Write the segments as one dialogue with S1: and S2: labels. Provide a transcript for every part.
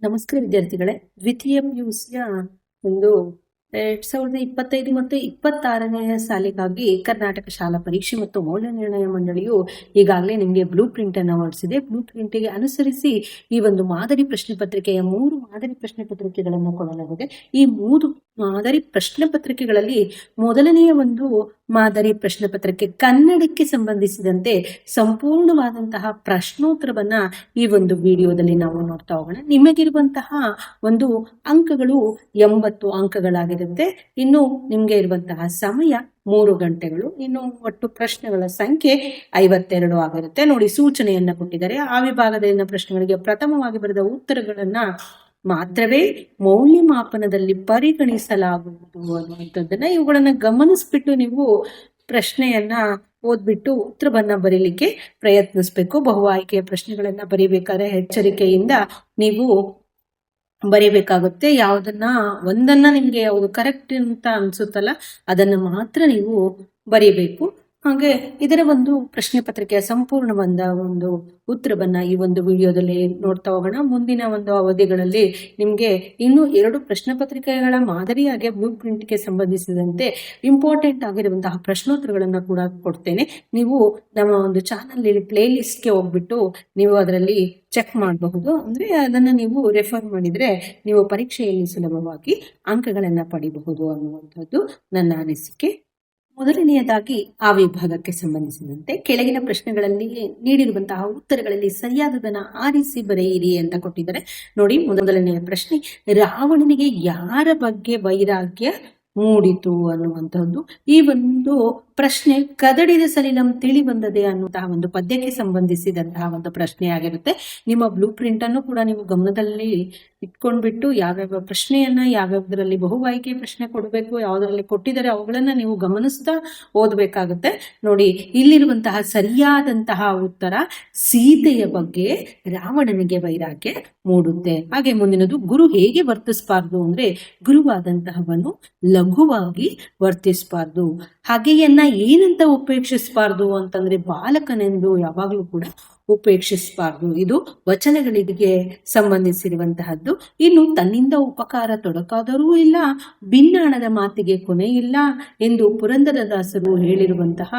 S1: ನಮಸ್ಕಾರ ವಿದ್ಯಾರ್ಥಿಗಳೇ. ದ್ವಿತೀಯ PUCಯ ಒಂದು 2025 ಮತ್ತು 26ನೇ ಸಾಲಿಗಾಗಿ ಕರ್ನಾಟಕ ಶಾಲಾ ಪರೀಕ್ಷೆ ಮತ್ತು ಮೌಲ್ಯ ನಿರ್ಣಯ ಮಂಡಳಿಯು ಈಗಾಗಲೇ ನಿಮಗೆ ಬ್ಲೂ ಪ್ರಿಂಟ್ ಅನ್ನು ಹೊರಡಿಸಿದೆ. ಬ್ಲೂ ಪ್ರಿಂಟಿಗೆ ಅನುಸರಿಸಿ ಈ ಒಂದು ಮಾದರಿ ಪ್ರಶ್ನೆ ಪತ್ರಿಕೆಯ 3 ಮಾದರಿ ಪ್ರಶ್ನೆ ಪತ್ರಿಕೆಗಳನ್ನು ಕೊಡಲಾಗಿದೆ. ಈ 3 ಮಾದರಿ ಪ್ರಶ್ನೆ ಪತ್ರಿಕೆಗಳಲ್ಲಿ ಮೊದಲನೆಯ ಒಂದು ಮಾದರಿ ಪ್ರಶ್ನೆ ಪತ್ರಿಕೆ ಕನ್ನಡಕ್ಕೆ ಸಂಬಂಧಿಸಿದಂತೆ ಸಂಪೂರ್ಣವಾದಂತಹ ಪ್ರಶ್ನೋತ್ತರವನ್ನ ಈ ಒಂದು ವಿಡಿಯೋದಲ್ಲಿ ನಾವು ನೋಡ್ತಾ ಹೋಗೋಣ. ನಿಮಗಿರುವಂತಹ ಒಂದು ಅಂಕಗಳು 80 ಅಂಕಗಳಾಗಿರುತ್ತೆ. ಇನ್ನು ನಿಮ್ಗೆ ಇರುವಂತಹ ಸಮಯ 3 ಗಂಟೆಗಳು. ಇನ್ನು ಒಟ್ಟು ಪ್ರಶ್ನೆಗಳ ಸಂಖ್ಯೆ 52 ಆಗಿರುತ್ತೆ. ನೋಡಿ, ಸೂಚನೆಯನ್ನ ಕೊಟ್ಟಿದ್ದಾರೆ. ಆ ವಿಭಾಗದಲ್ಲಿನ ಪ್ರಶ್ನೆಗಳಿಗೆ ಪ್ರಥಮವಾಗಿ ಬರೆದ ಉತ್ತರಗಳನ್ನ ಮಾತ್ರವೇ ಮೌಲ್ಯಮಾಪನದಲ್ಲಿ ಪರಿಗಣಿಸಲಾಗುವುದು ಅನ್ನುವಂಥದ್ದನ್ನ ಇವುಗಳನ್ನ ಗಮನಿಸ್ಬಿಟ್ಟು ನೀವು ಪ್ರಶ್ನೆಯನ್ನ ಓದ್ಬಿಟ್ಟು ಉತ್ತರವನ್ನ ಬರೀಲಿಕ್ಕೆ ಪ್ರಯತ್ನಿಸ್ಬೇಕು. ಬಹು ಆಯ್ಕೆಯ ಪ್ರಶ್ನೆಗಳನ್ನ ಬರೀಬೇಕಾದ್ರೆ ಎಚ್ಚರಿಕೆಯಿಂದ ನೀವು ಬರೀಬೇಕಾಗುತ್ತೆ. ಒಂದನ್ನ ನಿಮ್ಗೆ ಯಾವುದು ಕರೆಕ್ಟ್ ಅಂತ ಅನ್ಸುತ್ತಲ್ಲ ಅದನ್ನ ಮಾತ್ರ ನೀವು ಬರೀಬೇಕು. ಹಾಗೆ ಇದರ ಒಂದು ಪ್ರಶ್ನೆ ಪತ್ರಿಕೆಯ ಸಂಪೂರ್ಣವಾದ ಒಂದು ಉತ್ತರವನ್ನ ಈ ಒಂದು ವಿಡಿಯೋದಲ್ಲಿ ನೋಡ್ತಾ ಹೋಗೋಣ. ಮುಂದಿನ ಒಂದು ಅವಧಿಗಳಲ್ಲಿ ನಿಮ್ಗೆ ಇನ್ನು 2 ಪ್ರಶ್ನೆ ಪತ್ರಿಕೆಗಳ ಮಾದರಿಯಾಗಿ ಬ್ಲೂ ಪ್ರಿಂಟ್ಗೆ ಸಂಬಂಧಿಸಿದಂತೆ ಇಂಪಾರ್ಟೆಂಟ್ ಆಗಿರುವಂತಹ ಪ್ರಶ್ನೋತ್ತರಗಳನ್ನ ಕೂಡ ಕೊಡ್ತೇನೆ. ನೀವು ನಮ್ಮ ಒಂದು ಚಾನಲ್ ಪ್ಲೇ ಲಿಸ್ಟ್ಗೆ ಹೋಗ್ಬಿಟ್ಟು ನೀವು ಅದರಲ್ಲಿ ಚೆಕ್ ಮಾಡಬಹುದು. ಅಂದ್ರೆ ಅದನ್ನ ನೀವು ರೆಫರ್ ಮಾಡಿದ್ರೆ ನೀವು ಪರೀಕ್ಷೆಯಲ್ಲಿ ಸುಲಭವಾಗಿ ಅಂಕಗಳನ್ನ ಪಡಿಬಹುದು ಅನ್ನುವಂಥದ್ದು ನನ್ನ ಅನಿಸಿಕೆ. ಮೊದಲನೆಯದಾಗಿ ಆ ವಿಭಾಗಕ್ಕೆ ಸಂಬಂಧಿಸಿದಂತೆ ಕೆಳಗಿನ ಪ್ರಶ್ನೆಗಳಲ್ಲಿ ನೀಡಿರುವಂತಹ ಉತ್ತರಗಳಲ್ಲಿ ಸರಿಯಾದದನ್ನ ಆರಿಸಿ ಬರೆಯಿರಿ ಅಂತ ಕೊಟ್ಟಿದ್ದಾರೆ. ನೋಡಿ, ಮೊದಲನೆಯ ಪ್ರಶ್ನೆ, ರಾವಣನಿಗೆ ಯಾರ ಬಗ್ಗೆ ವೈರಾಗ್ಯ ಮೂಡಿತು ಅನ್ನುವಂಥದ್ದು. ಈ ಒಂದು ಪ್ರಶ್ನೆ ಕದಡಿದ ಸಲಿಲಂ ತಿಳಿ ಬಂದದೆ ಅನ್ನುವಂತಹ ಒಂದು ಪದ್ಯಕ್ಕೆ ಸಂಬಂಧಿಸಿದಂತಹ ಒಂದು ಪ್ರಶ್ನೆ ಆಗಿರುತ್ತೆ. ನಿಮ್ಮ ಬ್ಲೂ ಪ್ರಿಂಟ್ ಅನ್ನು ಕೂಡ ನೀವು ಗಮನದಲ್ಲಿ ಇಟ್ಕೊಂಡ್ಬಿಟ್ಟು ಯಾವ್ಯಾವ ಪ್ರಶ್ನೆಯನ್ನ ಯಾವ್ಯಾವ್ದ್ರಲ್ಲಿ ಬಹುವಾಯ್ಕೆ ಪ್ರಶ್ನೆ ಕೊಡಬೇಕು, ಯಾವ್ದ್ರಲ್ಲಿ ಕೊಟ್ಟಿದ್ದಾರೆ ಅವುಗಳನ್ನ ನೀವು ಗಮನಿಸ್ತಾ ಓದ್ಬೇಕಾಗುತ್ತೆ. ನೋಡಿ, ಇಲ್ಲಿರುವಂತಹ ಸರಿಯಾದಂತಹ ಉತ್ತರ ಸೀತೆಯ ಬಗ್ಗೆ ರಾವಣನಿಗೆ ವೈರಾಗ್ಯ ಮೂಡುತ್ತೆ. ಹಾಗೆ ಮುಂದಿನದು, ಗುರು ಹೇಗೆ ವರ್ತಿಸಬಾರ್ದು ಅಂದ್ರೆ ಗುರುವಾದಂತಹವನು ಲಘುವಾಗಿ ವರ್ತಿಸಬಾರ್ದು. ಹಾಗೆಯನ್ನ ಏನಂತ ಉಪೇಕ್ಷಿಸಬಾರ್ದು ಅಂತಂದ್ರೆ ಬಾಲಕನೆಂದು ಯಾವಾಗ್ಲೂ ಕೂಡ ಉಪೇಕ್ಷಿಸಬಾರ್ದು. ಇದು ವಚನಗಳಿಗೆ ಸಂಬಂಧಿಸಿರುವಂತಹದ್ದು. ಇನ್ನು ತನ್ನಿಂದ ಉಪಕಾರ ತೊಡಕಾದರೂ ಇಲ್ಲ, ಭಿನ್ನಾಣದ ಮಾತಿಗೆ ಕೊನೆ ಇಲ್ಲ ಎಂದು ಪುರಂದರದಾಸರು ಹೇಳಿರುವಂತಹ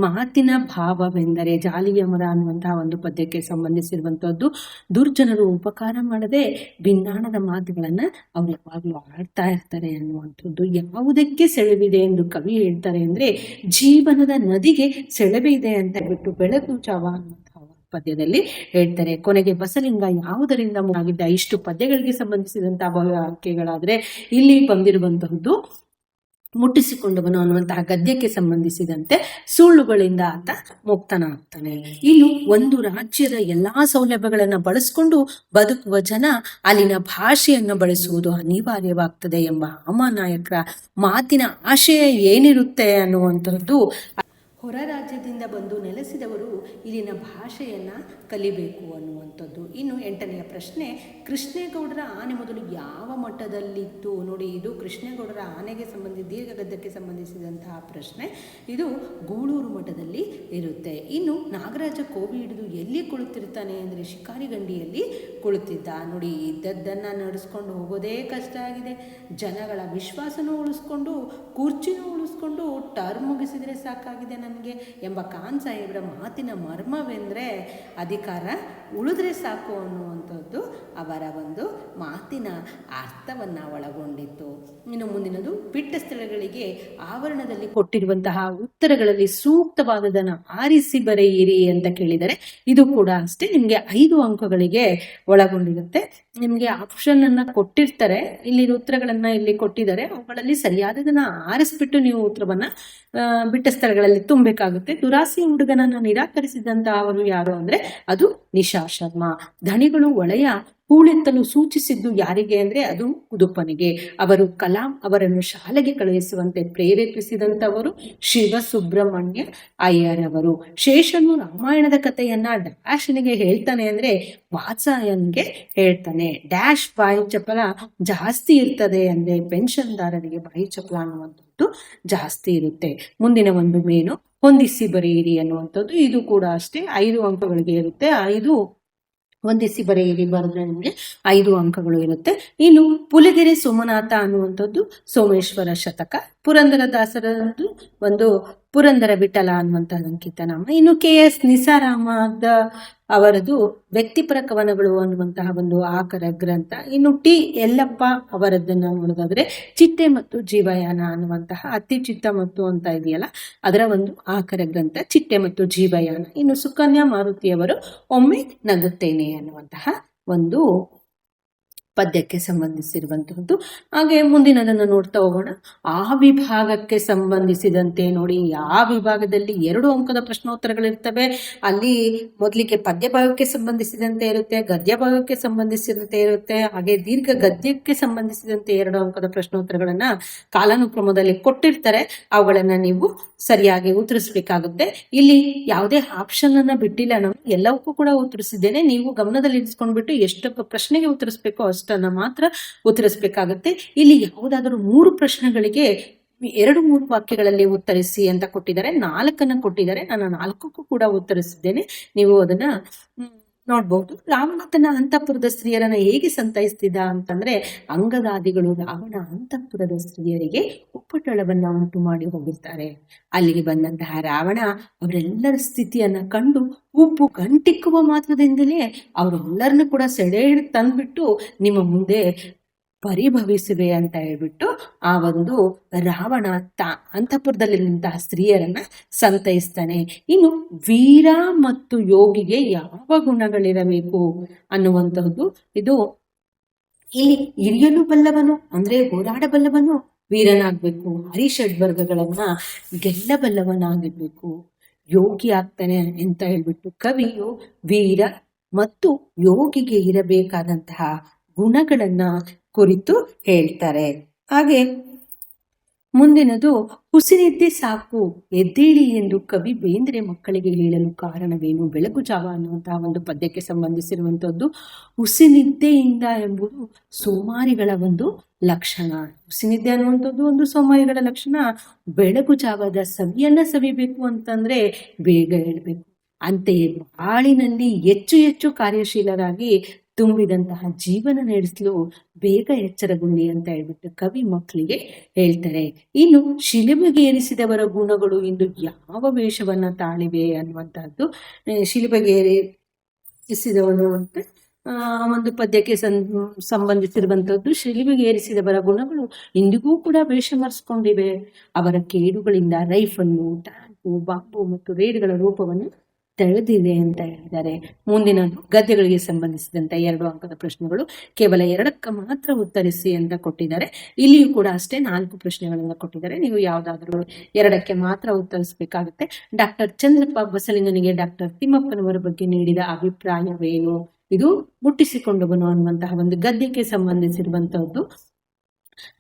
S1: ಮಾತಿನ ಭಾವವೆಂದರೆ ಜಾಲಿಯ ಮರ ಅನ್ನುವಂತಹ ಒಂದು ಪದ್ಯಕ್ಕೆ ಸಂಬಂಧಿಸಿರುವಂತಹದ್ದು. ದುರ್ಜನರು ಉಪಕಾರ ಮಾಡದೆ ಭಿನ್ನಾಣದ ಮಾತುಗಳನ್ನ ಅವ್ರು ಯಾವಾಗಲೂ ಆಡ್ತಾ ಇರ್ತಾರೆ ಅನ್ನುವಂಥದ್ದು. ಯಾವುದಕ್ಕೆ ಸೆಳೆವಿದೆ ಎಂದು ಕವಿ ಹೇಳ್ತಾರೆ ಅಂದ್ರೆ ಜೀವನದ ನದಿಗೆ ಸೆಳೆವೆ ಇದೆ ಅಂತ ಹೇಳ್ಬಿಟ್ಟು ಬೆಳಕು ಚಾವ ಅನ್ನುವಂತಹ ಪದ್ಯದಲ್ಲಿ ಹೇಳ್ತಾರೆ. ಕೊನೆಗೆ ಬಸಲಿಂಗ ಯಾವುದರಿಂದ ಆಗಿದ್ದ. ಇಷ್ಟು ಪದ್ಯಗಳಿಗೆ ಸಂಬಂಧಿಸಿದಂತಹ ವಾಕ್ಯಗಳಾದ್ರೆ ಇಲ್ಲಿ ಬಂದಿರುವಂತಹದ್ದು ಮುಟ್ಟಿಸಿಕೊಂಡವನು ಅನ್ನುವಂತಹ ಗದ್ಯಕ್ಕೆ ಸಂಬಂಧಿಸಿದಂತೆ ಸುಳ್ಳುಗಳಿಂದ ಆತ ಮುಕ್ತನಾಗ್ತಾನೆ. ಇನ್ನು ಒಂದು ರಾಜ್ಯದ ಎಲ್ಲಾ ಸೌಲಭ್ಯಗಳನ್ನ ಬಳಸಿಕೊಂಡು ಬದುಕುವ ಜನ ಅಲ್ಲಿನ ಭಾಷೆಯನ್ನು ಬಳಸುವುದು ಅನಿವಾರ್ಯವಾಗ್ತದೆ ಎಂಬ ಅಮಾನಾಯಕರ ಮಾತಿನ ಆಶಯ ಏನಿರುತ್ತೆ ಅನ್ನುವಂಥದ್ದು. ಹೊರ ರಾಜ್ಯದಿಂದ ಬಂದು ನೆಲೆಸಿದವರು ಇಲ್ಲಿನ ಭಾಷೆಯನ್ನ ಕಲಿಬೇಕು ಅನ್ನುವಂಥದ್ದು. ಇನ್ನು 8ನೆಯ ಪ್ರಶ್ನೆ, ಕೃಷ್ಣೇಗೌಡರ ಆನೆ ಮೊದಲು ಯಾವ ಮಟ್ಟದಲ್ಲಿತ್ತು? ನೋಡಿ, ಇದು ಕೃಷ್ಣೇಗೌಡರ ಆನೆಗೆ ದೀರ್ಘಗದ್ದಕ್ಕೆ ಸಂಬಂಧಿಸಿದಂತಹ ಪ್ರಶ್ನೆ. ಇದು ಗೂಳೂರು ಮಠದಲ್ಲಿ ಇರುತ್ತೆ. ಇನ್ನು ನಾಗರಾಜ ಕೋವಿ ಹಿಡಿದು ಎಲ್ಲಿ ಕುಳಿತಿರ್ತಾನೆ ಅಂದರೆ ಶಿಕಾರಿಗಂಡಿಯಲ್ಲಿ ಕುಳಿತಿದ್ದ. ನೋಡಿ, ಇದ್ದದ್ದನ್ನ ನಡೆಸ್ಕೊಂಡು ಹೋಗೋದೇ ಕಷ್ಟ ಆಗಿದೆ. ಜನಗಳ ವಿಶ್ವಾಸನೂ ಉಳಿಸ್ಕೊಂಡು ಕುರ್ಚಿನೂ ಉಳಿಸ್ಕೊಂಡು ಟರ್ಮ್ ಮುಗಿಸಿದ್ರೆ ಸಾಕಾಗಿದೆ ನನಗೆ ಎಂಬ ಖಾನ್ ಸಾಹೇಬ್ರ ಮಾತಿನ ಮರ್ಮವೆಂದರೆ ಅಧಿಕಾರ ಉಳಿದ್ರೆ ಸಾಕು ಅನ್ನುವಂಥದ್ದು ಅವರ ಒಂದು ಮಾತಿನ ಅರ್ಥವನ್ನ ಒಳಗೊಂಡಿತ್ತು. ಇನ್ನು ಮುಂದಿನದು, ಬಿಟ್ಟ ಸ್ಥಳಗಳಿಗೆ ಆವರಣದಲ್ಲಿ ಕೊಟ್ಟಿರುವಂತಹ ಉತ್ತರಗಳಲ್ಲಿ ಸೂಕ್ತವಾದದನ್ನು ಆರಿಸಿ ಬರೆಯಿರಿ ಅಂತ ಕೇಳಿದರೆ ಇದು ಕೂಡ ಅಷ್ಟೇ ನಿಮ್ಗೆ 5 ಅಂಕಗಳಿಗೆ ಒಳಗೊಂಡಿರುತ್ತೆ. ನಿಮ್ಗೆ ಆಪ್ಷನ್ ಅನ್ನ ಕೊಟ್ಟಿರ್ತಾರೆ, ಇಲ್ಲಿ ಉತ್ತರಗಳನ್ನ ಇಲ್ಲಿ ಕೊಟ್ಟಿದ್ದಾರೆ, ಅವುಗಳಲ್ಲಿ ಸರಿಯಾದದನ್ನ ಆರಿಸ್ಬಿಟ್ಟು ನೀವು ಉತ್ತರವನ್ನ ಬಿಟ್ಟ ಸ್ಥಳಗಳಲ್ಲಿ ತುಂಬಬೇಕಾಗುತ್ತೆ. ದುರಾಸೆ ಹುಡುಗನನ್ನ ನಿರಾಕರಿಸಿದಂತಹ ಅವರು ಯಾರು ಅಂದ್ರೆ ಅದು ನಿಶಾ ಶರ್ಮಾ. ಧಣಿಗಳು ಒಳೆಯ ಹೂಳೆತ್ತಲು ಸೂಚಿಸಿದ್ದು ಯಾರಿಗೆ ಅಂದ್ರೆ ಅದು ಉದುಪನಿಗೆ. ಅವರು ಕಲಾಂ ಅವರನ್ನು ಶಾಲೆಗೆ ಕಳುಹಿಸುವಂತೆ ಪ್ರೇರೇಪಿಸಿದಂತವರು ಶಿವಸುಬ್ರಹ್ಮಣ್ಯ ಅಯ್ಯರ್ ಅವರು. ಶೇಷನು ರಾಮಾಯಣದ ಕಥೆಯನ್ನ ಡ್ಯಾಶನಿಗೆ ಹೇಳ್ತಾನೆ ಅಂದ್ರೆ ವಾತ್ಸಾಯನ್ಗೆ ಹೇಳ್ತಾನೆ. ಡ್ಯಾಶ್ ಬಾಯಿ ಚಪಲ ಜಾಸ್ತಿ ಇರ್ತದೆ ಅಂದ್ರೆ ಪೆನ್ಷನ್ದಾರರಿಗೆ ಬಾಯಿ ಚಪಲ ಅನ್ನುವಂಥದ್ದು ಜಾಸ್ತಿ ಇರುತ್ತೆ. ಮುಂದಿನ ಒಂದು ಮೇನು ಹೊಂದಿಸಿ ಬರೆಯಿರಿ ಅನ್ನುವಂಥದ್ದು. ಇದು ಕೂಡ ಅಷ್ಟೇ 5 ಅಂಕಗಳಿಗೆ ಇರುತ್ತೆ. 5 ಹೊಂದಿಸಿ ಬರೆಯಿರಿ ಬರೆದ್ರೆ ನಿಮಗೆ 5 ಅಂಕಗಳು ಇರುತ್ತೆ. ಇನ್ನು ಪುಲಿಗೆರೆ ಸೋಮನಾಥ ಅನ್ನುವಂಥದ್ದು ಸೋಮೇಶ್ವರ ಶತಕ, ಪುರಂದರದಾಸರದ್ದು ಒಂದು ಪುರಂದರ ವಿಠಲ ಅನ್ನುವಂತಹ ಅಂಕಿತನಾಮ. ಇನ್ನು KS ನಿಸಾರಾಮದ ಅವರದು ವ್ಯಕ್ತಿಪರ ಕವನಗಳು ಅನ್ನುವಂತಹ ಒಂದು ಆಕರ ಗ್ರಂಥ. ಇನ್ನು T ಯಲ್ಲಪ್ಪ ಅವರದ್ದನ್ನ ನೋಡೋದಾದ್ರೆ ಚಿಟ್ಟೆ ಮತ್ತು ಜೀವಯಾನ ಅನ್ನುವಂತಹ ಅತಿ ಚಿತ್ತ ಮತ್ತು ಅಂತ ಇದೆಯಲ್ಲ ಅದರ ಒಂದು ಆಕರ ಗ್ರಂಥ ಚಿಟ್ಟೆ ಮತ್ತು ಜೀವಯಾನ. ಇನ್ನು ಸುಕನ್ಯಾ ಮಾರುತಿಯವರು ಒಮ್ಮೆ ನಗುತ್ತೇನೆ ಅನ್ನುವಂತಹ ಒಂದು ಪದ್ಯಕ್ಕೆ ಸಂಬಂಧಿಸಿರುವಂತಹದ್ದು. ಹಾಗೆ ಮುಂದಿನದನ್ನು ನೋಡ್ತಾ ಹೋಗೋಣ. ಆ ವಿಭಾಗಕ್ಕೆ ಸಂಬಂಧಿಸಿದಂತೆ ನೋಡಿ, ಆ ವಿಭಾಗದಲ್ಲಿ 2 ಅಂಕದ ಪ್ರಶ್ನೋತ್ತರಗಳಿರ್ತವೆ. ಅಲ್ಲಿ ಮೊದಲಿಗೆ ಪದ್ಯ ಭಾಗಕ್ಕೆ ಸಂಬಂಧಿಸಿದಂತೆ ಇರುತ್ತೆ, ಗದ್ಯ ಭಾಗಕ್ಕೆ ಸಂಬಂಧಿಸಿದಂತೆ ಇರುತ್ತೆ, ಹಾಗೆ ದೀರ್ಘ ಗದ್ಯಕ್ಕೆ ಸಂಬಂಧಿಸಿದಂತೆ 2 ಅಂಕದ ಪ್ರಶ್ನೋತ್ತರಗಳನ್ನ ಕಾಲಾನುಕ್ರಮದಲ್ಲಿ ಕೊಟ್ಟಿರ್ತಾರೆ. ಅವುಗಳನ್ನ ನೀವು ಸರಿಯಾಗಿ ಉತ್ತರಿಸಬೇಕಾಗುತ್ತೆ. ಇಲ್ಲಿ ಯಾವುದೇ ಆಪ್ಷನ್ ಅನ್ನ ಬಿಟ್ಟಿಲ್ಲ, ನಾವು ಎಲ್ಲವಕ್ಕೂ ಕೂಡ ಉತ್ತರಿಸಿದ್ದೇನೆ. ನೀವು ಗಮನದಲ್ಲಿ ಇರಿಸ್ಕೊಂಡ್ಬಿಟ್ಟು ಎಷ್ಟು ಪ್ರಶ್ನೆಗೆ ಉತ್ತರಿಸಬೇಕೋ ಅಷ್ಟನ್ನ ಮಾತ್ರ ಉತ್ತರಿಸಬೇಕಾಗುತ್ತೆ. ಇಲ್ಲಿ ಯಾವುದಾದರೂ 3 ಪ್ರಶ್ನೆಗಳಿಗೆ 2-3 ವಾಕ್ಯಗಳಲ್ಲಿ ಉತ್ತರಿಸಿ ಅಂತ ಕೊಟ್ಟಿದ್ದಾರೆ. 4 ಕೊಟ್ಟಿದ್ದಾರೆ. ನಾನು 4ಕ್ಕೂ ಕೂಡ ಉತ್ತರಿಸಿದ್ದೇನೆ. ನೀವು ಅದನ್ನ ನೋಡ್ಬಹುದು. ರಾವಣ ತನ್ನ ಅಂತಃಪುರದ ಸ್ತ್ರೀಯರನ್ನ ಹೇಗೆ ಸಂತೈಸ್ತಿದ್ದ ಅಂತಂದ್ರೆ, ಅಂಗದಾದಿಗಳು ರಾವಣ ಅಂತಃಪುರದ ಸ್ತ್ರೀಯರಿಗೆ ಉಪ್ಪಟಳವನ್ನ ಉಂಟು ಮಾಡಿ ಹೋಗಿರ್ತಾರೆ. ಅಲ್ಲಿಗೆ ಬಂದಂತಹ ರಾವಣ ಅವರೆಲ್ಲರ ಸ್ಥಿತಿಯನ್ನ ಕಂಡು ಉಪ್ಪು ಗಂಟಿಕ್ಕುವ ಮಾತ್ರದಿಂದಲೇ ಅವರೆಲ್ಲರನ್ನು ಕೂಡ ಸೆಡೆ ತಂದ್ಬಿಟ್ಟು ನಿಮ್ಮ ಮುಂದೆ ಪರಿಭವಿಸಿವೆ ಅಂತ ಹೇಳ್ಬಿಟ್ಟು ಆ ಒಂದು ರಾವಣ ಅಂತಃಪುರದಲ್ಲಿ ನಿಂತಹ ಸ್ತ್ರೀಯರನ್ನ ಸಂತೈಸ್ತಾನೆ. ಇನ್ನು ವೀರ ಮತ್ತು ಯೋಗಿಗೆ ಯಾವ ಗುಣಗಳಿರಬೇಕು ಅನ್ನುವಂತಹದ್ದು ಇದು. ಇಲ್ಲಿ ಹಿರಿಯಲು ಬಲ್ಲವನು ಅಂದ್ರೆ ಹೋರಾಡಬಲ್ಲವನು ವೀರನಾಗ್ಬೇಕು, ಹರಿಷಡ್ವರ್ಗಗಳನ್ನ ಗೆಲ್ಲಬಲ್ಲವನಾಗಿರ್ಬೇಕು, ಯೋಗಿ ಆಗ್ತಾನೆ ಅಂತ ಹೇಳ್ಬಿಟ್ಟು ಕವಿಯು ವೀರ ಮತ್ತು ಯೋಗಿಗೆ ಇರಬೇಕಾದಂತಹ ಗುಣಗಳನ್ನ ಕುರಿತು ಹೇಳ್ತಾರೆ. ಹಾಗೆ ಮುಂದಿನದು ಹುಸಿನಿದ್ದೆ ಸಾಕು ಎದ್ದೇಳಿ ಎಂದು ಕವಿ ಬೇಂದ್ರೆ ಮಕ್ಕಳಿಗೆ ಹೇಳಲು ಕಾರಣವೇನು? ಬೆಳಗು ಜಾವ ಅನ್ನುವಂತಹ ಒಂದು ಪದ್ಯಕ್ಕೆ ಸಂಬಂಧಿಸಿರುವಂತಹದ್ದು. ಹುಸಿನಿದ್ದೆಯಿಂದ ಎಂಬುದು ಸೋಮಾರಿಗಳ ಒಂದು ಲಕ್ಷಣ. ಹುಸಿನಿದ್ದೆ ಅನ್ನುವಂಥದ್ದು ಒಂದು ಸೋಮಾರಿಗಳ ಲಕ್ಷಣ. ಬೆಳಗು ಜಾವದ ಸವಿಯನ್ನ ಸವಿಬೇಕು ಅಂತಂದ್ರೆ ಬೇಗ ಹೇಳ್ಬೇಕು. ಅಂತೆಯೇ ಬಾಳಿನಲ್ಲಿ ಹೆಚ್ಚು ಹೆಚ್ಚು ಕಾರ್ಯಶೀಲರಾಗಿ ತುಂಬಿದಂತಹ ಜೀವನ ನಡೆಸಲು ಬೇಗ ಎಚ್ಚರಗೊಂಡಿ ಅಂತ ಹೇಳ್ಬಿಟ್ಟು ಕವಿ ಮಕ್ಕಳಿಗೆ ಹೇಳ್ತಾರೆ. ಇನ್ನು ಶಿಲುಬೆಗೆ ಏರಿಸಿದವರ ಗುಣಗಳು ಇಂದು ಯಾವ ವೇಷವನ್ನ ತಾಳಿವೆ ಅನ್ನುವಂತಹದ್ದು. ಶಿಲುಬೆಗೆ ಏರಿಸಿದವನು ಅಂತ ಒಂದು ಪದ್ಯಕ್ಕೆ ಸಂಬಂಧಿಸಿರುವಂತಹದ್ದು. ಶಿಲುಬೆಗೆ ಏರಿಸಿದವರ ಗುಣಗಳು ಇಂದಿಗೂ ಕೂಡ ವೇಷ ಮರೆಸ್ಕೊಂಡಿವೆ. ಅವರ ಕೇಡುಗಳಿಂದ ರೈಫನ್ನು, ಟ್ಯಾಂಕು, ಬಾಂಬು ಮತ್ತು ರೇಡ್ಗಳ ರೂಪವನ್ನು ತಳೆದಿದೆ ಅಂತ ಹೇಳಿದ್ದಾರೆ. ಮುಂದಿನದು ಗದ್ಯಗಳಿಗೆ ಸಂಬಂಧಿಸಿದಂತೆ 2 ಅಂಕದ ಪ್ರಶ್ನೆಗಳು. ಕೇವಲ 2ಕ್ಕೆ ಮಾತ್ರ ಉತ್ತರಿಸಿ ಅಂತ ಕೊಟ್ಟಿದ್ದಾರೆ. ಇಲ್ಲಿಯೂ ಕೂಡ ಅಷ್ಟೇ 4 ಪ್ರಶ್ನೆಗಳನ್ನ ಕೊಟ್ಟಿದ್ದಾರೆ. ನೀವು ಯಾವ್ದಾದ್ರು 2ಕ್ಕೆ ಮಾತ್ರ ಉತ್ತರಿಸಬೇಕಾಗುತ್ತೆ. ಡಾಕ್ಟರ್ ಚಂದ್ರಪ್ಪ ಬಸಲಿಂಗನಿಗೆ ಡಾಕ್ಟರ್ ತಿಮ್ಮಪ್ಪನವರ ಬಗ್ಗೆ ನೀಡಿದ ಅಭಿಪ್ರಾಯವೇನು? ಇದು ಮುಟ್ಟಿಸಿಕೊಂಡವನು ಅನ್ನುವಂತಹ ಒಂದು ಗದ್ಯಕ್ಕೆ ಸಂಬಂಧಿಸಿರುವಂತಹದ್ದು.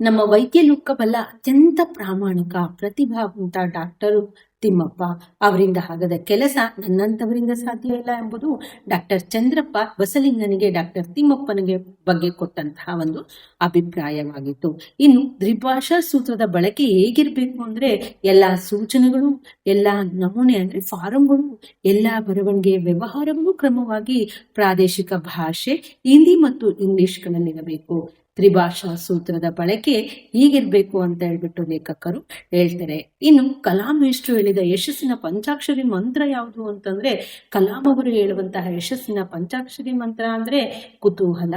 S1: ನಮ್ಮ ವೈದ್ಯ ಲೋಕವಲ್ಲ ಅತ್ಯಂತ ಪ್ರಾಮಾಣಿಕ ಪ್ರತಿಭಾವಂತ ಡಾಕ್ಟರ್ ತಿಮ್ಮಪ್ಪ ಅವರಿಂದ ಆಗದ ಕೆಲಸ ನನ್ನಂತವರಿಂದ ಸಾಧ್ಯ ಇಲ್ಲ ಎಂಬುದು ಡಾಕ್ಟರ್ ಚಂದ್ರಪ್ಪ ಬಸಲಿಂಗನಿಗೆ ಡಾಕ್ಟರ್ ತಿಮ್ಮಪ್ಪನಿಗೆ ಬಗ್ಗೆ ಕೊಟ್ಟಂತಹ ಒಂದು ಅಭಿಪ್ರಾಯವಾಗಿತ್ತು. ಇನ್ನು ದ್ವಿಭಾಷಾ ಸೂತ್ರದ ಬಳಕೆ ಹೇಗಿರ್ಬೇಕು ಅಂದ್ರೆ ಎಲ್ಲಾ ಸೂಚನೆಗಳು, ಎಲ್ಲಾ ನಮೂನೆ ಅಂದ್ರೆ ಫಾರಂಗಳು, ಎಲ್ಲಾ ಬರವಣಿಗೆ ವ್ಯವಹಾರಗಳು ಕ್ರಮವಾಗಿ ಪ್ರಾದೇಶಿಕ ಭಾಷೆ ಹಿಂದಿ ಮತ್ತು ಇಂಗ್ಲಿಷ್ಗಳಲ್ಲಿರಬೇಕು. ತ್ರಿಭಾಷಾ ಸೂತ್ರದ ಬಳಕೆ ಹೀಗಿರ್ಬೇಕು ಅಂತ ಹೇಳ್ಬಿಟ್ಟು ಲೇಖಕರು ಹೇಳ್ತಾರೆ. ಇನ್ನು ಕಲಾಂ ಮೇಷ್ಟ್ರು ಹೇಳಿದ ಯಶಸ್ಸಿನ ಪಂಚಾಕ್ಷರಿ ಮಂತ್ರ ಯಾವುದು ಅಂತಂದ್ರೆ, ಕಲಾಂ ಅವರು ಹೇಳುವಂತಹ ಯಶಸ್ಸಿನ ಪಂಚಾಕ್ಷರಿ ಮಂತ್ರ ಅಂದ್ರೆ ಕುತೂಹಲ,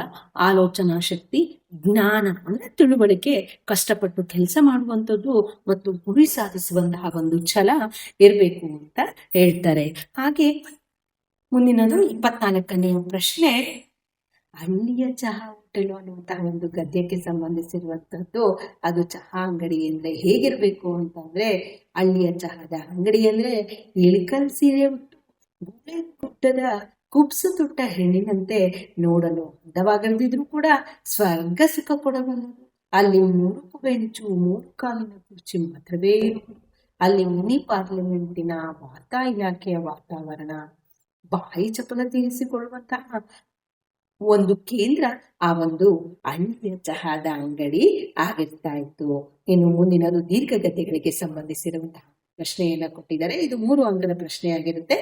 S1: ಆಲೋಚನಾ ಶಕ್ತಿ, ಜ್ಞಾನ ಅಂದ್ರೆ ತಿಳುವಳಿಕೆ, ಕಷ್ಟಪಟ್ಟು ಕೆಲಸ ಮಾಡುವಂಥದ್ದು ಮತ್ತು ಗುರಿ ಸಾಧಿಸುವಂತಹ ಒಂದು ಛಲ ಇರಬೇಕು ಅಂತ ಹೇಳ್ತಾರೆ. ಹಾಗೆ ಮುಂದಿನದು 24ನೇ ಪ್ರಶ್ನೆ, ಹಳ್ಳಿಯ ಚಹಾ ಹೋಟೆಲು ಅನ್ನುವಂತಹ ಒಂದು ಗದ್ಯಕ್ಕೆ ಸಂಬಂಧಿಸಿರುವಂತಹದ್ದು. ಅದು ಚಹಾ ಅಂಗಡಿ ಅಂದ್ರೆ ಹೇಗಿರ್ಬೇಕು ಅಂತಂದ್ರೆ, ಹಳ್ಳಿಯ ಚಹಾದ ಅಂಗಡಿ ಅಂದ್ರೆ ಇಳಿಕಲ್ ಸೀರೆ ಉಟ್ಟು ಗುಳೆ ಗುಡ್ಡದ ಕುಬ್ಸು ತುಟ್ಟ ಹೆಣ್ಣಿನಂತೆ ನೋಡಲು ಅಂದವಾಗಿರದಿದ್ರು ಕೂಡ ಸ್ವರ್ಗ ಸುಖ ಕೊಡಬಲ್ಲದು. ಅಲ್ಲಿ 3 ಬೆಂಚು 3 ಕಾಲಿನ ಕುರ್ಚಿ ಮಾತ್ರವೇ ಇರುವುದು. ಅಲ್ಲಿ ಮಿನಿ ಪಾರ್ಲಿಮೆಂಟಿನ ವಾರ್ತಾ ಇಲಾಖೆಯ ವಾತಾವರಣ, ಬಾಯಿ ಚಪಲ ತೀರಿಸಿಕೊಳ್ಳುವಂತಹ ಒಂದು ಕೇಂದ್ರ ಆ ಒಂದು ಹಳ್ಳಿಯ ಚಹಾದ ಅಂಗಡಿ ಆಗಿರ್ತಾ ಇತ್ತು. ಇನ್ನು ಮುಂದಿನದು ದೀರ್ಘಗದ್ಯಗಳಿಗೆ ಸಂಬಂಧಿಸಿರುವಂತಹ ಪ್ರಶ್ನೆಯನ್ನ ಕೊಟ್ಟಿದ್ದಾರೆ. ಇದು 3 ಅಂಕದ ಪ್ರಶ್ನೆಯಾಗಿರುತ್ತೆ.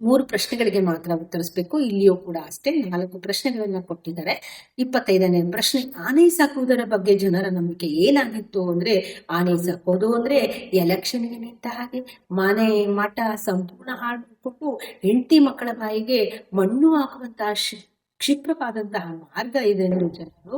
S1: 3 ಪ್ರಶ್ನೆಗಳಿಗೆ ಮಾತ್ರ ಉತ್ತರಿಸಬೇಕು. ಇಲ್ಲಿಯೂ ಕೂಡ ಅಷ್ಟೇ 4 ಪ್ರಶ್ನೆಗಳನ್ನ ಕೊಟ್ಟಿದ್ದಾರೆ. 25ನೇ ಪ್ರಶ್ನೆ, ಆನೆ ಸಾಕುವುದರ ಬಗ್ಗೆ ಜನರ ನಂಬಿಕೆ ಏನಾಗಿತ್ತು ಅಂದ್ರೆ, ಆನೆ ಸಾಕೋದು ಅಂದ್ರೆ ಎಲೆಕ್ಷನ್ಗೆ ನಿಂತ ಹಾಗೆ ಮನೆ ಮಠ ಸಂಪೂರ್ಣ ಹಾಳು ಹೆಂಡತಿ ಮಕ್ಕಳ ಬಾಯಿಗೆ ಮಣ್ಣು ಹಾಕುವಂತಹ ಕ್ಷಿಪ್ರವಾದಂತಹ ಮಾರ್ಗ ಇದೆ ಎಂದು ಜನರು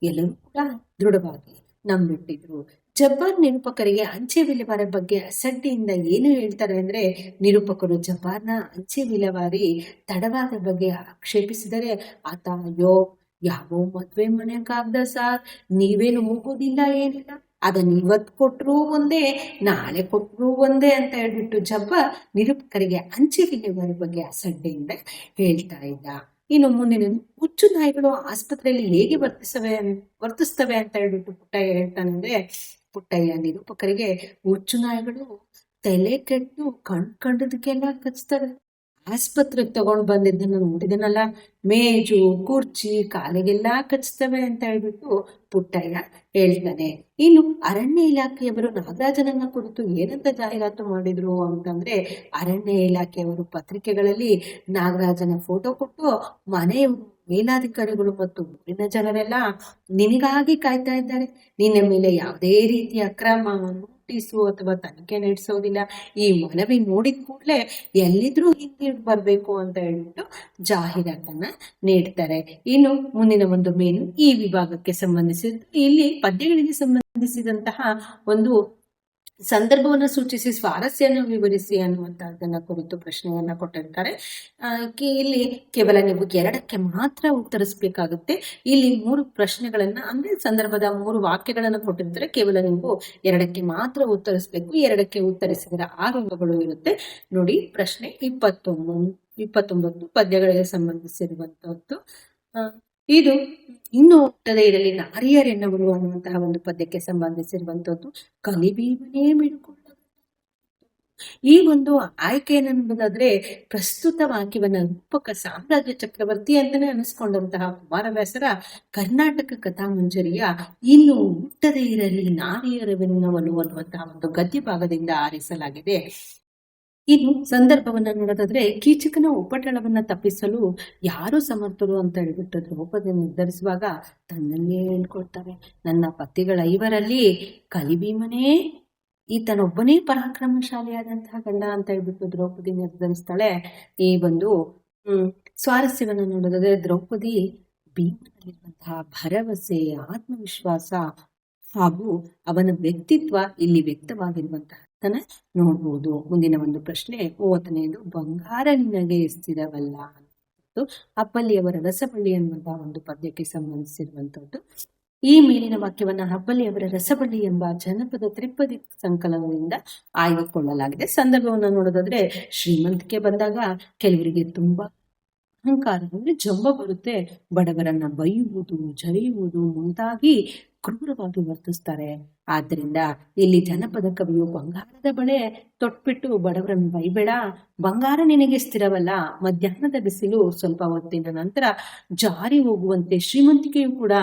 S1: ಎಲ್ಲರೂ ಕೂಡ ದೃಢವಾಗಿ ನಂಬಿಟ್ಟಿದ್ರು. ಜಬ್ಬಾರ್ ನಿರೂಪಕರಿಗೆ ಅಂಚೆ ವಿಲೇವಾರಿ ಬಗ್ಗೆ ಅಸಡ್ಡೆಯಿಂದ ಏನು ಹೇಳ್ತಾರೆ ಅಂದ್ರೆ, ನಿರೂಪಕರು ಜಬ್ಬಾರ್ನ ಅಂಚೆ ವಿಲೇವಾರಿ ತಡವಾದ ಬಗ್ಗೆ ಆಕ್ಷೇಪಿಸಿದರೆ ಆತ, ಅಯ್ಯೋ ಯಾವ ಮದ್ವೆ ಮನೆಗಾಗ್ದ ಸಾರ್, ನೀವೇನು ಹೋಗೋದಿಲ್ಲ ಏನಿಲ್ಲ, ಅದನ್ನ ಇವತ್ ಕೊಟ್ರು ಒಂದೇ ನಾಳೆ ಕೊಟ್ರು ಒಂದೇ ಅಂತ ಹೇಳ್ಬಿಟ್ಟು ಜಬ್ಬಾರ್ ನಿರೂಪಕರಿಗೆ ಅಂಚೆ ವಿಲೇವಾರಿ ಬಗ್ಗೆ ಅಸಡ್ಡೆಯಿಂದ ಹೇಳ್ತಾ ಇದ್ದ. ಇನ್ನು ಮುಂದಿನ, ಹುಚ್ಚು ನಾಯಿಗಳು ಆಸ್ಪತ್ರೆಯಲ್ಲಿ ಹೇಗೆ ವರ್ತಿಸ್ತವೆ ಅಂತ ಹೇಳ್ಬಿಟ್ಟು ಪುಟ್ಟಯ್ಯ ಹೇಳ್ತಾನಂದ್ರೆ, ಪುಟ್ಟಯ್ಯ ನಿರೂಪಕರಿಗೆ, ಹುಚ್ಚು ನಾಯಿಗಳು ತಲೆ ಕೆಟ್ಟು ಕಂಡದಕ್ಕೆಲ್ಲ ಕಚ್ತವೆ. ಆಸ್ಪತ್ರೆಗೆ ತಗೊಂಡು ಬಂದಿದ್ದನ್ನು ನೋಡಿದನಲ್ಲ, ಮೇಜು ಕುರ್ಚಿ ಕಾಲಿಗೆಲ್ಲ ಕಚ್ತವೆ ಅಂತ ಹೇಳ್ಬಿಟ್ಟು ಪುಟ್ಟಯ್ಯ ಹೇಳ್ತಾನೆ. ಇನ್ನು ಅರಣ್ಯ ಇಲಾಖೆಯವರು ನಾಗರಾಜನನ್ನ ಕುರಿತು ಏನಂತ ಜಾಹೀರಾತು ಮಾಡಿದ್ರು ಅಂತಂದ್ರೆ, ಅರಣ್ಯ ಇಲಾಖೆಯವರು ಪತ್ರಿಕೆಗಳಲ್ಲಿ ನಾಗರಾಜನ ಫೋಟೋ ಕೊಟ್ಟು ಮನೆಯವರು ಮೇಲಾಧಿಕಾರಿಗಳು ಮತ್ತು ಊರಿನ ಜನರೆಲ್ಲ ನಿನಗಾಗಿ ಕಾಯ್ತಾ ಇದ್ದಾರೆ, ನಿನ್ನ ಮೇಲೆ ಯಾವುದೇ ರೀತಿಯ ಅಕ್ರಮ ನೋಟಿಸು ಅಥವಾ ತನಿಖೆ ನಡೆಸೋದಿಲ್ಲ, ಈ ಮನವಿ ನೋಡಿದ ಕೂಡಲೇ ಎಲ್ಲಿದ್ರೂ ಹಿಂದಿರುಗಿ ಬರ್ಬೇಕು ಅಂತ ಹೇಳ್ಬಿಟ್ಟು ಜಾಹೀರಾತನ್ನ ನೀಡ್ತಾರೆ. ಇನ್ನು ಮುಂದಿನ ಒಂದು ಮೇನು ಈ ವಿಭಾಗಕ್ಕೆ ಸಂಬಂಧಿಸಿದ, ಇಲ್ಲಿ ಪದ್ಯಗಳಿಗೆ ಸಂಬಂಧಿಸಿದಂತಹ ಒಂದು ಸಂದರ್ಭವನ್ನು ಸೂಚಿಸಿ ಸ್ವಾರಸ್ಯವನ್ನು ವಿವರಿಸಿ ಅನ್ನುವಂತಹದನ್ನ ಕುರಿತು ಪ್ರಶ್ನೆಯನ್ನ ಕೊಟ್ಟಿರ್ತಾರೆ. ಇಲ್ಲಿ ಕೇವಲ ನೀವು 2ಕ್ಕೆ ಮಾತ್ರ ಉತ್ತರಿಸಬೇಕಾಗುತ್ತೆ. ಇಲ್ಲಿ 3 ಪ್ರಶ್ನೆಗಳನ್ನ ಅಂದ್ರೆ ಸಂದರ್ಭದ 3 ವಾಕ್ಯಗಳನ್ನ ಕೊಟ್ಟಿರ್ತಾರೆ, ಕೇವಲ ನೀವು 2ಕ್ಕೆ ಮಾತ್ರ ಉತ್ತರಿಸಬೇಕು. 2ಕ್ಕೆ ಉತ್ತರಿಸಿದರೆ 6 ಅಂಕಗಳು ಇರುತ್ತೆ. ನೋಡಿ, ಪ್ರಶ್ನೆ 29 ಪದ್ಯಗಳಿಗೆ ಸಂಬಂಧಿಸಿರುವಂತಹದ್ದು. ಇದು ಇನ್ನು ಹುಟ್ಟದೇ ಇರಲಿ ನಾರಿಯರೆನ್ನವರು ಅನ್ನುವಂತಹ ಒಂದು ಪದ್ಯಕ್ಕೆ ಸಂಬಂಧಿಸಿರುವಂತದ್ದು. ಕಲಿಬೀವನೇ ಬಿಡುಕೊಳ್ಳ ಈ ಒಂದು ಆಯ್ಕೆಯನ್ನು ನೋಡೋದಾದ್ರೆ, ಪ್ರಸ್ತುತ ವಾಕ್ಯವನ್ನ ರೂಪಕ ಸಾಮ್ರಾಜ್ಯ ಚಕ್ರವರ್ತಿ ಅಂತಾನೆ ಅನಿಸ್ಕೊಂಡಂತಹ ಕುಮಾರವ್ಯಾಸರ ಕರ್ನಾಟಕ ಕಥಾಮಂಜರಿಯ ಇನ್ನು ಹುಟ್ಟದೇ ಇರಲಿ ನಾರಿಯರೆನ್ನವನು ಅನ್ನುವಂತಹ ಒಂದು ಗದ್ಯ ಭಾಗದಿಂದ ಆರಿಸಲಾಗಿದೆ. ಇನ್ನು ಸಂದರ್ಭವನ್ನ ನೋಡೋದಾದ್ರೆ, ಕೀಚಕನ ಉಪಟಳವನ್ನ ತಪ್ಪಿಸಲು ಯಾರು ಸಮರ್ಥರು ಅಂತ ಹೇಳ್ಬಿಟ್ಟು ದ್ರೌಪದಿ ನಿರ್ಧರಿಸುವಾಗ ತನ್ನನ್ನೇ ಹೇಳ್ಕೊಳ್ತಾರೆ, ನನ್ನ ಪತಿಗಳ 5ರಲ್ಲಿ ಕಲಿಭೀಮನೇ ಈತನೊಬ್ಬನೇ ಪರಾಕ್ರಮಶಾಲಿಯಾದಂತಹ ಗಂಡ ಅಂತ ಹೇಳ್ಬಿಟ್ಟು ದ್ರೌಪದಿ ನಿರ್ಧರಿಸ್ತಾಳೆ. ಈ ಒಂದು ಸ್ವಾರಸ್ಯವನ್ನ ನೋಡೋದಾದ್ರೆ, ದ್ರೌಪದಿ ಭೀಮನಲ್ಲಿರುವಂತಹ ಭರವಸೆ, ಆತ್ಮವಿಶ್ವಾಸ ಹಾಗೂ ಅವನ ವ್ಯಕ್ತಿತ್ವ ಇಲ್ಲಿ ವ್ಯಕ್ತವಾಗಿರುವಂತಹ ನೋಡ್ಬೋದು. ಮುಂದಿನ ಒಂದು ಪ್ರಶ್ನೆ 30ನೇದು, ಬಂಗಾರ ನಿನಗೆ ಸ್ಥಿರವಲ್ಲ ಅನ್ನುವಂಥದ್ದು ಅಪ್ಪಲ್ಲಿಯವರ ರಸಬಳ್ಳಿ ಅನ್ನುವಂತಹ ಒಂದು ಪದ್ಯಕ್ಕೆ ಸಂಬಂಧಿಸಿರುವಂತದ್ದು. ಈ ಮೇಲಿನ ವಾಕ್ಯವನ್ನ ಅಪ್ಪಲ್ಲಿಯವರ ರಸಬಳ್ಳಿ ಎಂಬ ಜನಪದ ತ್ರಿಪದಿ ಸಂಕಲನದಿಂದ ಆಯ್ದುಕೊಳ್ಳಲಾಗಿದೆ. ಸಂದರ್ಭವನ್ನ ನೋಡೋದಾದ್ರೆ, ಶ್ರೀಮಂತಿಕೆ ಬಂದಾಗ ಕೆಲವರಿಗೆ ತುಂಬಾ ಅಹಂಕಾರ ಅಂದ್ರೆ ಜಂಬ ಬರುತ್ತೆ, ಬಡವರನ್ನ ಬೈಯುವುದು, ಜರಿಯುವುದು ಮುಂತಾಗಿ ಕ್ರೂರವಾಗಿ ವರ್ತಿಸ್ತಾರೆ. ಆದ್ದರಿಂದ ಇಲ್ಲಿ ಜನಪದ ಕವಿಯು ಬಂಗಾರದ ಬಳೆ ತೊಟ್ಬಿಟ್ಟು ಬಡವರನ್ನು ಬೈಬೇಡ, ಬಂಗಾರ ನಿನಗೆ ಸ್ಥಿರವಲ್ಲ, ಮಧ್ಯಾಹ್ನದ ಬಿಸಿಲು ಸ್ವಲ್ಪ ಹೊತ್ತಿನ ನಂತರ ಜಾರಿ ಹೋಗುವಂತೆ ಶ್ರೀಮಂತಿಕೆಯು ಕೂಡ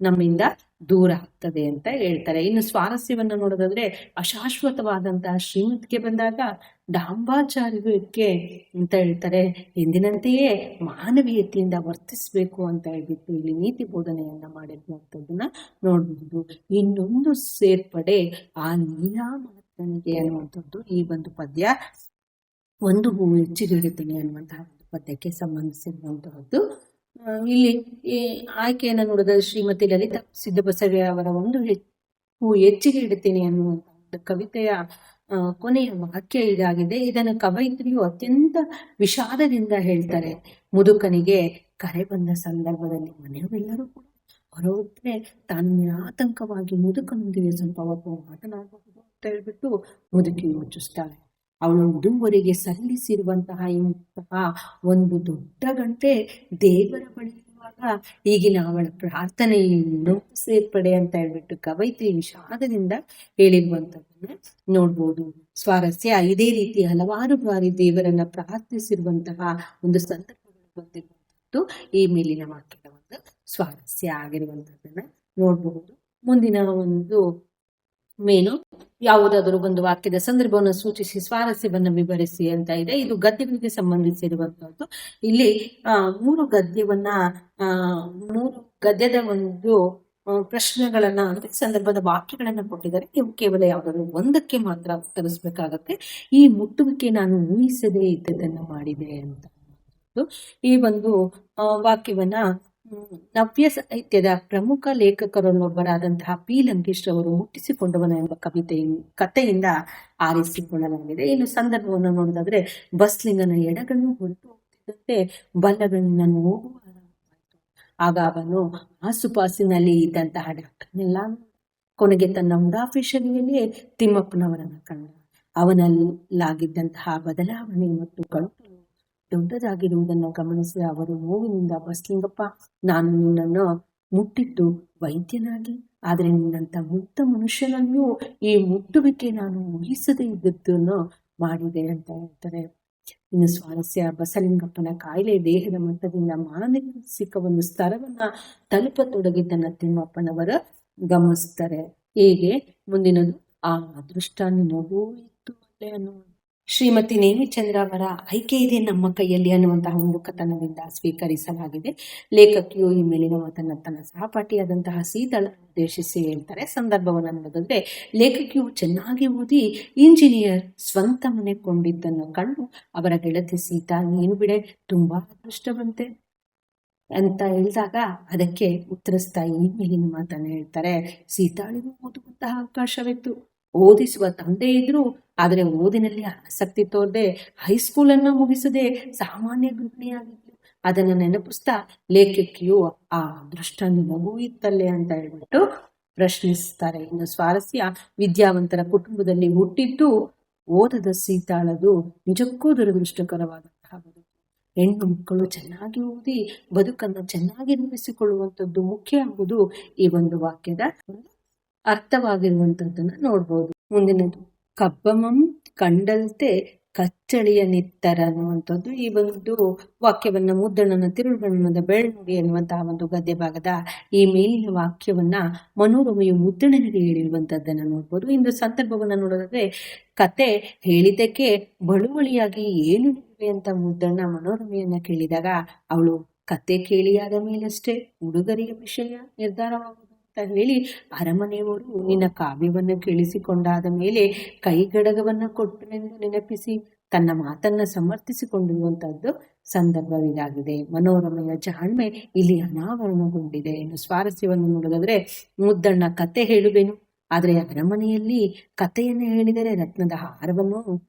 S1: ನಮ್ಮಿಂದ ದೂರ ಆಗ್ತದೆ ಅಂತ ಹೇಳ್ತಾರೆ. ಇನ್ನು ಸ್ವಾರಸ್ಯವನ್ನ ನೋಡೋದಾದ್ರೆ, ಅಶಾಶ್ವತವಾದಂತಹ ಶ್ರೀಮಂತಿಕೆ ಬಂದಾಗ ಡಾಂಬಾಚಾರ್ಯಕ್ಕೆ ಅಂತ ಹೇಳ್ತಾರೆ, ಎಂದಿನಂತೆಯೇ ಮಾನವೀಯತೆಯಿಂದ ವರ್ತಿಸಬೇಕು ಅಂತ ಹೇಳ್ಬಿಟ್ಟು ಇಲ್ಲಿ ನೀತಿ ಬೋಧನೆಯನ್ನ ಮಾಡಿರುವಂತದ್ದನ್ನ ನೋಡ್ಬಹುದು. ಇನ್ನೊಂದು ಸೇರ್ಪಡೆ ಆ ನೀಲಾ ಮಾತನಿಗೆ ಅನ್ನುವಂಥದ್ದು ಈ ಒಂದು ಪದ್ಯ. ಒಂದು ಹೂ ಹೆಚ್ಚಿಗಿಡುತ್ತೇನೆ ಅನ್ನುವಂತಹ ಒಂದು ಪದ್ಯಕ್ಕೆ ಸಂಬಂಧಿಸಿರುವಂತಹದ್ದು. ಇಲ್ಲಿ ಈ ಆಯ್ಕೆಯನ್ನು ನೋಡಿದ್ರೆ, ಶ್ರೀಮತಿ ಲಲಿತಾ ಸಿದ್ದಬಸವಯ್ಯ ಅವರ ಒಂದು ಹೂ ಹೆಚ್ಚಿಗೆ ಇಡುತ್ತೇನೆ ಅನ್ನುವಂತಹ ಒಂದು ಕವಿತೆಯ ಕೊನೆಯ ವಾಕ್ಯ ಇದಾಗಿದೆ. ಇದನ್ನು ಕವಯಿತ್ರಿಯು ಅತ್ಯಂತ ವಿಷಾದದಿಂದ ಹೇಳ್ತಾರೆ. ಮುದುಕನಿಗೆ ಕರೆ ಬಂದ ಸಂದರ್ಭದಲ್ಲಿ ಮನೆಯವರೆಲ್ಲರೂ ಕೂಡ ಹೊರಹೋದ್ರೆ ತಾನು ನಿರಾತಂಕವಾಗಿ ಮುದುಕನೊಂದಿಗೆ ಸ್ವಲ್ಪ ಹೊತ್ತು ಮಾತನಾಡಬಹುದು ಅಂತ ಹೇಳ್ಬಿಟ್ಟು ಮುದುಕಿ ಯೋಚಿಸ್ತಾಳೆ. ಅವಳು ಇದುವರೆಗೆ ಸಲ್ಲಿಸಿರುವಂತಹ ಇಂತಹ ಒಂದು ದೊಡ್ಡ ಗಂಟೆ ದೇವರ ಬಳಿ ಇರುವಾಗ ಈಗಿನ ಅವಳ ಪ್ರಾರ್ಥನೆ ಸೇರ್ಪಡೆ ಅಂತ ಹೇಳ್ಬಿಟ್ಟು ಕವಯಿತ್ರಿ ವಿಷಾದದಿಂದ ಹೇಳಿರುವಂತದ್ದನ್ನ ನೋಡ್ಬೋದು. ಸ್ವಾರಸ್ಯ, ಇದೇ ರೀತಿ ಹಲವಾರು ಬಾರಿ ದೇವರನ್ನ ಪ್ರಾರ್ಥಿಸಿರುವಂತಹ ಒಂದು ಸಂದರ್ಭಗಳು ಬಂದಿರುವಂತದ್ದು ಈ ಮೇಲಿನ ವಾಕ್ಯದ ಒಂದು ಸ್ವಾರಸ್ಯ ಆಗಿರುವಂತದ್ದನ್ನ ನೋಡಬಹುದು. ಮುಂದಿನ ಒಂದು ಮೇನು ಯಾವುದಾದರೂ ಒಂದು ವಾಕ್ಯದ ಸಂದರ್ಭವನ್ನು ಸೂಚಿಸಿ ಸ್ವಾರಸ್ಯವನ್ನು ವಿವರಿಸಿ ಅಂತ ಇದೆ. ಇದು ಗದ್ಯಗಳಿಗೆ ಸಂಬಂಧಿಸಿರುವಂತಹದ್ದು. ಇಲ್ಲಿ ಮೂರು ಗದ್ಯದ ಒಂದು ಪ್ರಶ್ನೆಗಳನ್ನ ಅಂದ್ರೆ ಸಂದರ್ಭದ ವಾಕ್ಯಗಳನ್ನ ಕೊಟ್ಟಿದ್ದಾರೆ. ನೀವು ಕೇವಲ ಯಾವುದಾದ್ರು ಒಂದಕ್ಕೆ ಮಾತ್ರ ಉತ್ತರಿಸಬೇಕಾಗತ್ತೆ. ಈ ಮುಟ್ಟುವಿಕೆ ನಾನು ಊಹಿಸದೇ ಇದ್ದದನ್ನ ಮಾಡಿದೆ ಅಂತ. ಈ ಒಂದು ವಾಕ್ಯವನ್ನ ನವ್ಯ ಸಾಹಿತ್ಯದ ಪ್ರಮುಖ ಲೇಖಕರಲ್ಲೊಬ್ಬರಾದಂತಹ ಪಿ ಲಂಕೇಶ್ ಅವರು ಮುಟ್ಟಿಸಿಕೊಂಡವನ ಎಂಬ ಕಥೆಯಿಂದ ಆರಿಸಿಕೊಳ್ಳಲಾಗಿದೆ. ಇನ್ನು ಸಂದರ್ಭವನ್ನು ನೋಡಿದಾದ್ರೆ ಬಸ್ಲಿಂಗನ ಎಡಗಣ್ಣು ಹೊರಟು ಹೋಗ್ತಿದ್ದಂತೆ ಬಲ್ಲಗಣ್ಣಿನ ನೋವು ಆರಂಭವಾಯಿತು. ಆಗ ಅವನು ಆಸುಪಾಸಿನಲ್ಲಿ ಇದ್ದಂತಹ ಡಾಕ್ಟರ್ನೆಲ್ಲ ಕೊನೆಗೆ ತನ್ನ ಉಡಾಫಿಷರಿಯಲ್ಲಿಯೇ ತಿಮ್ಮಪ್ಪನವರನ್ನ ಕಂಡ. ಅವನಲ್ಲಾಗಿದ್ದಂತಹ ಬದಲಾವಣೆ ಮತ್ತು ಗಂಟಲು ದೊಡ್ಡದಾಗಿರುವುದನ್ನು ಗಮನಿಸಿದ ಅವರು ನೋವಿನಿಂದ, ಬಸ್ಲಿಂಗಪ್ಪ, ನಾನು ನಿನ್ನನ್ನು ಮುಟ್ಟಿದ್ದು ವೈದ್ಯನಾಗಿ, ಆದರೆ ನಿನ್ನಂತ ಮುಕ್ತ ಮನುಷ್ಯನನ್ನು ಈ ಮುಟ್ಟುವಿಕೆ ನಾನು ಊಹಿಸದೇ ಇದ್ದದ್ದನ್ನು ಮಾಡಿದೆ ಅಂತ ಹೇಳ್ತಾರೆ. ಇನ್ನು ಸ್ವಾರಸ್ಯ, ಬಸಲಿಂಗಪ್ಪನ ಕಾಯಿಲೆ ದೇಹದ ಮಟ್ಟದಿಂದ ಮಾನಸಿಕ ಒಂದು ಸ್ತರವನ್ನ ತಲುಪತೊಡಗಿದ್ದನ್ನ ತಿಮ್ಮಪ್ಪನವರ ಗಮನಿಸ್ತಾರೆ. ಹೇಗೆ ಮುಂದಿನದು, ಆ ಅದೃಷ್ಟ ನಿನಗೂ ಇತ್ತು ಅಲ್ಲೇ ಅನ್ನೋ ಶ್ರೀಮತಿ ನೇಮಿಚಂದ್ರ ಅವರ ಆಯ್ಕೆ ಇದೆ ನಮ್ಮ ಕೈಯಲ್ಲಿ ಅನ್ನುವಂತಹ ಒಂದು ಕಥನದಿಂದ ಸ್ವೀಕರಿಸಲಾಗಿದೆ. ಲೇಖಕಿಯು ಈ ಮೇಲಿನ ಮಾತನ್ನ ತನ್ನ ಸಹಪಾಠಿಯಾದಂತಹ ಸೀತಳ ಉದ್ದೇಶಿಸಿ ಹೇಳ್ತಾರೆ. ಸಂದರ್ಭವನ್ನು ನೋಡಿದ್ರೆ ಲೇಖಕಿಯು ಚೆನ್ನಾಗಿ ಓದಿ ಇಂಜಿನಿಯರ್ ಸ್ವಂತ ಮನೆ ಕೊಂಡಿದ್ದನ್ನು ಕಂಡು ಅವರ ಗೆಳತಿ ಸೀತಾ, ನೀನು ಬಿಡೆ ತುಂಬಾ ಅದೃಷ್ಟವಂತೆ ಅಂತ ಹೇಳಿದಾಗ ಅದಕ್ಕೆ ಉತ್ತರಿಸ್ತಾ ಈ ಮೇಲಿನ ಮಾತನ್ನ ಹೇಳ್ತಾರೆ. ಸೀತಾಳಿಗೂ ಓದುವಂತಹ ಅವಕಾಶವಿತ್ತು, ಓದಿಸುವ ತಂದೆ ಇದ್ರು, ಆದರೆ ಓದಿನಲ್ಲಿ ಆಸಕ್ತಿ ತೋರದೆ ಹೈಸ್ಕೂಲನ್ನು ಮುಗಿಸದೆ ಸಾಮಾನ್ಯ ಗೃಹಿಣಿಯಾಗಿದ್ಲು. ಅದನ್ನು ನೆನಪಿಸ್ತಾ ಲೇಖಕಿಯು ಆ ಅದೃಷ್ಟ ನಿಮಗೂ ಇತ್ತಲ್ಲೇ ಅಂತ ಹೇಳ್ಬಿಟ್ಟು ಪ್ರಶ್ನಿಸ್ತಾರೆ. ಇನ್ನು ಸ್ವಾರಸ್ಯ, ವಿದ್ಯಾವಂತರ ಕುಟುಂಬದಲ್ಲಿ ಹುಟ್ಟಿದ್ದು ಓದದ ಸೀತಾಳದು ನಿಜಕ್ಕೂ ದುರದೃಷ್ಟಕರವಾದಂತಹ ಬದುಕು. ಹೆಣ್ಣು ಮಕ್ಕಳು ಚೆನ್ನಾಗಿ ಓದಿ ಬದುಕನ್ನು ಚೆನ್ನಾಗಿ ನಿರ್ಮಿಸಿಕೊಳ್ಳುವಂಥದ್ದು ಮುಖ್ಯ ಎಂಬುದು ಈ ಒಂದು ವಾಕ್ಯದ ಅರ್ಥವಾಗಿರುವಂತದ್ದನ್ನ ನೋಡ್ಬೋದು. ಮುಂದಿನದು, ಕಬ್ಬಮಂ ಕಂಡಲ್ತೆ ಕಚ್ಚಳಿಯ ನಿತ್ತರ ಅನ್ನುವಂಥದ್ದು. ಈ ಒಂದು ವಾಕ್ಯವನ್ನ ಮುದ್ದಣ್ಣನ ತಿರುಳುಗಣ್ಣದ ಬೆಳ್ನುಡಿ ಎನ್ನುವಂತಹ ಒಂದು ಗದ್ಯ ಭಾಗದ ಈ ಮೇಲಿನ ವಾಕ್ಯವನ್ನ ಮನೋರಮೆಯು ಮುದ್ದಣ್ಣನಿಗೆ ಹೇಳಿರುವಂತದ್ದನ್ನ ನೋಡ್ಬೋದು. ಇಂದು ಸಂದರ್ಭವನ್ನ ನೋಡೋದಾದ್ರೆ, ಕತೆ ಹೇಳಿದ್ದಕ್ಕೆ ಬಳುವಳಿಯಾಗಿ ಏನು ಇವೆ ಅಂತ ಮುದ್ದಣ್ಣ ಮನೋರಮೆಯನ್ನ ಕೇಳಿದಾಗ ಅವಳು ಕತೆ ಕೇಳಿಯಾದ ಮೇಲಷ್ಟೇ ಹುಡುಗರಿಯ ವಿಷಯ ನಿರ್ಧಾರವಾಗುವುದು ಹೇಳಿ ಅರಮನೆಯವರು ನಿನ್ನ ಕಾವ್ಯವನ್ನು ಕೇಳಿಸಿಕೊಂಡಾದ ಮೇಲೆ ಕೈಗಡಗವನ್ನ ಕೊಟ್ಟನೆಂದು ನೆನಪಿಸಿ ತನ್ನ ಮಾತನ್ನ ಸಮರ್ಥಿಸಿಕೊಂಡಿರುವಂತಹದ್ದು ಸಂದರ್ಭವಿದಾಗಿದೆ. ಮನೋರಮೆಯ ಜಾಣ್ಮೆ ಇಲ್ಲಿ ಅನಾವರಣಗೊಂಡಿದೆ. ಇನ್ನು ಸ್ವಾರಸ್ಯವನ್ನು ನೋಡಿದ್ರೆ, ಮುದ್ದಣ್ಣ ಕತೆ ಹೇಳುವೆನು, ಆದರೆ ಅರಮನೆಯಲ್ಲಿ ಕಥೆಯನ್ನು ಹೇಳಿದರೆ ರತ್ನದ ಹಾರವನ್ನು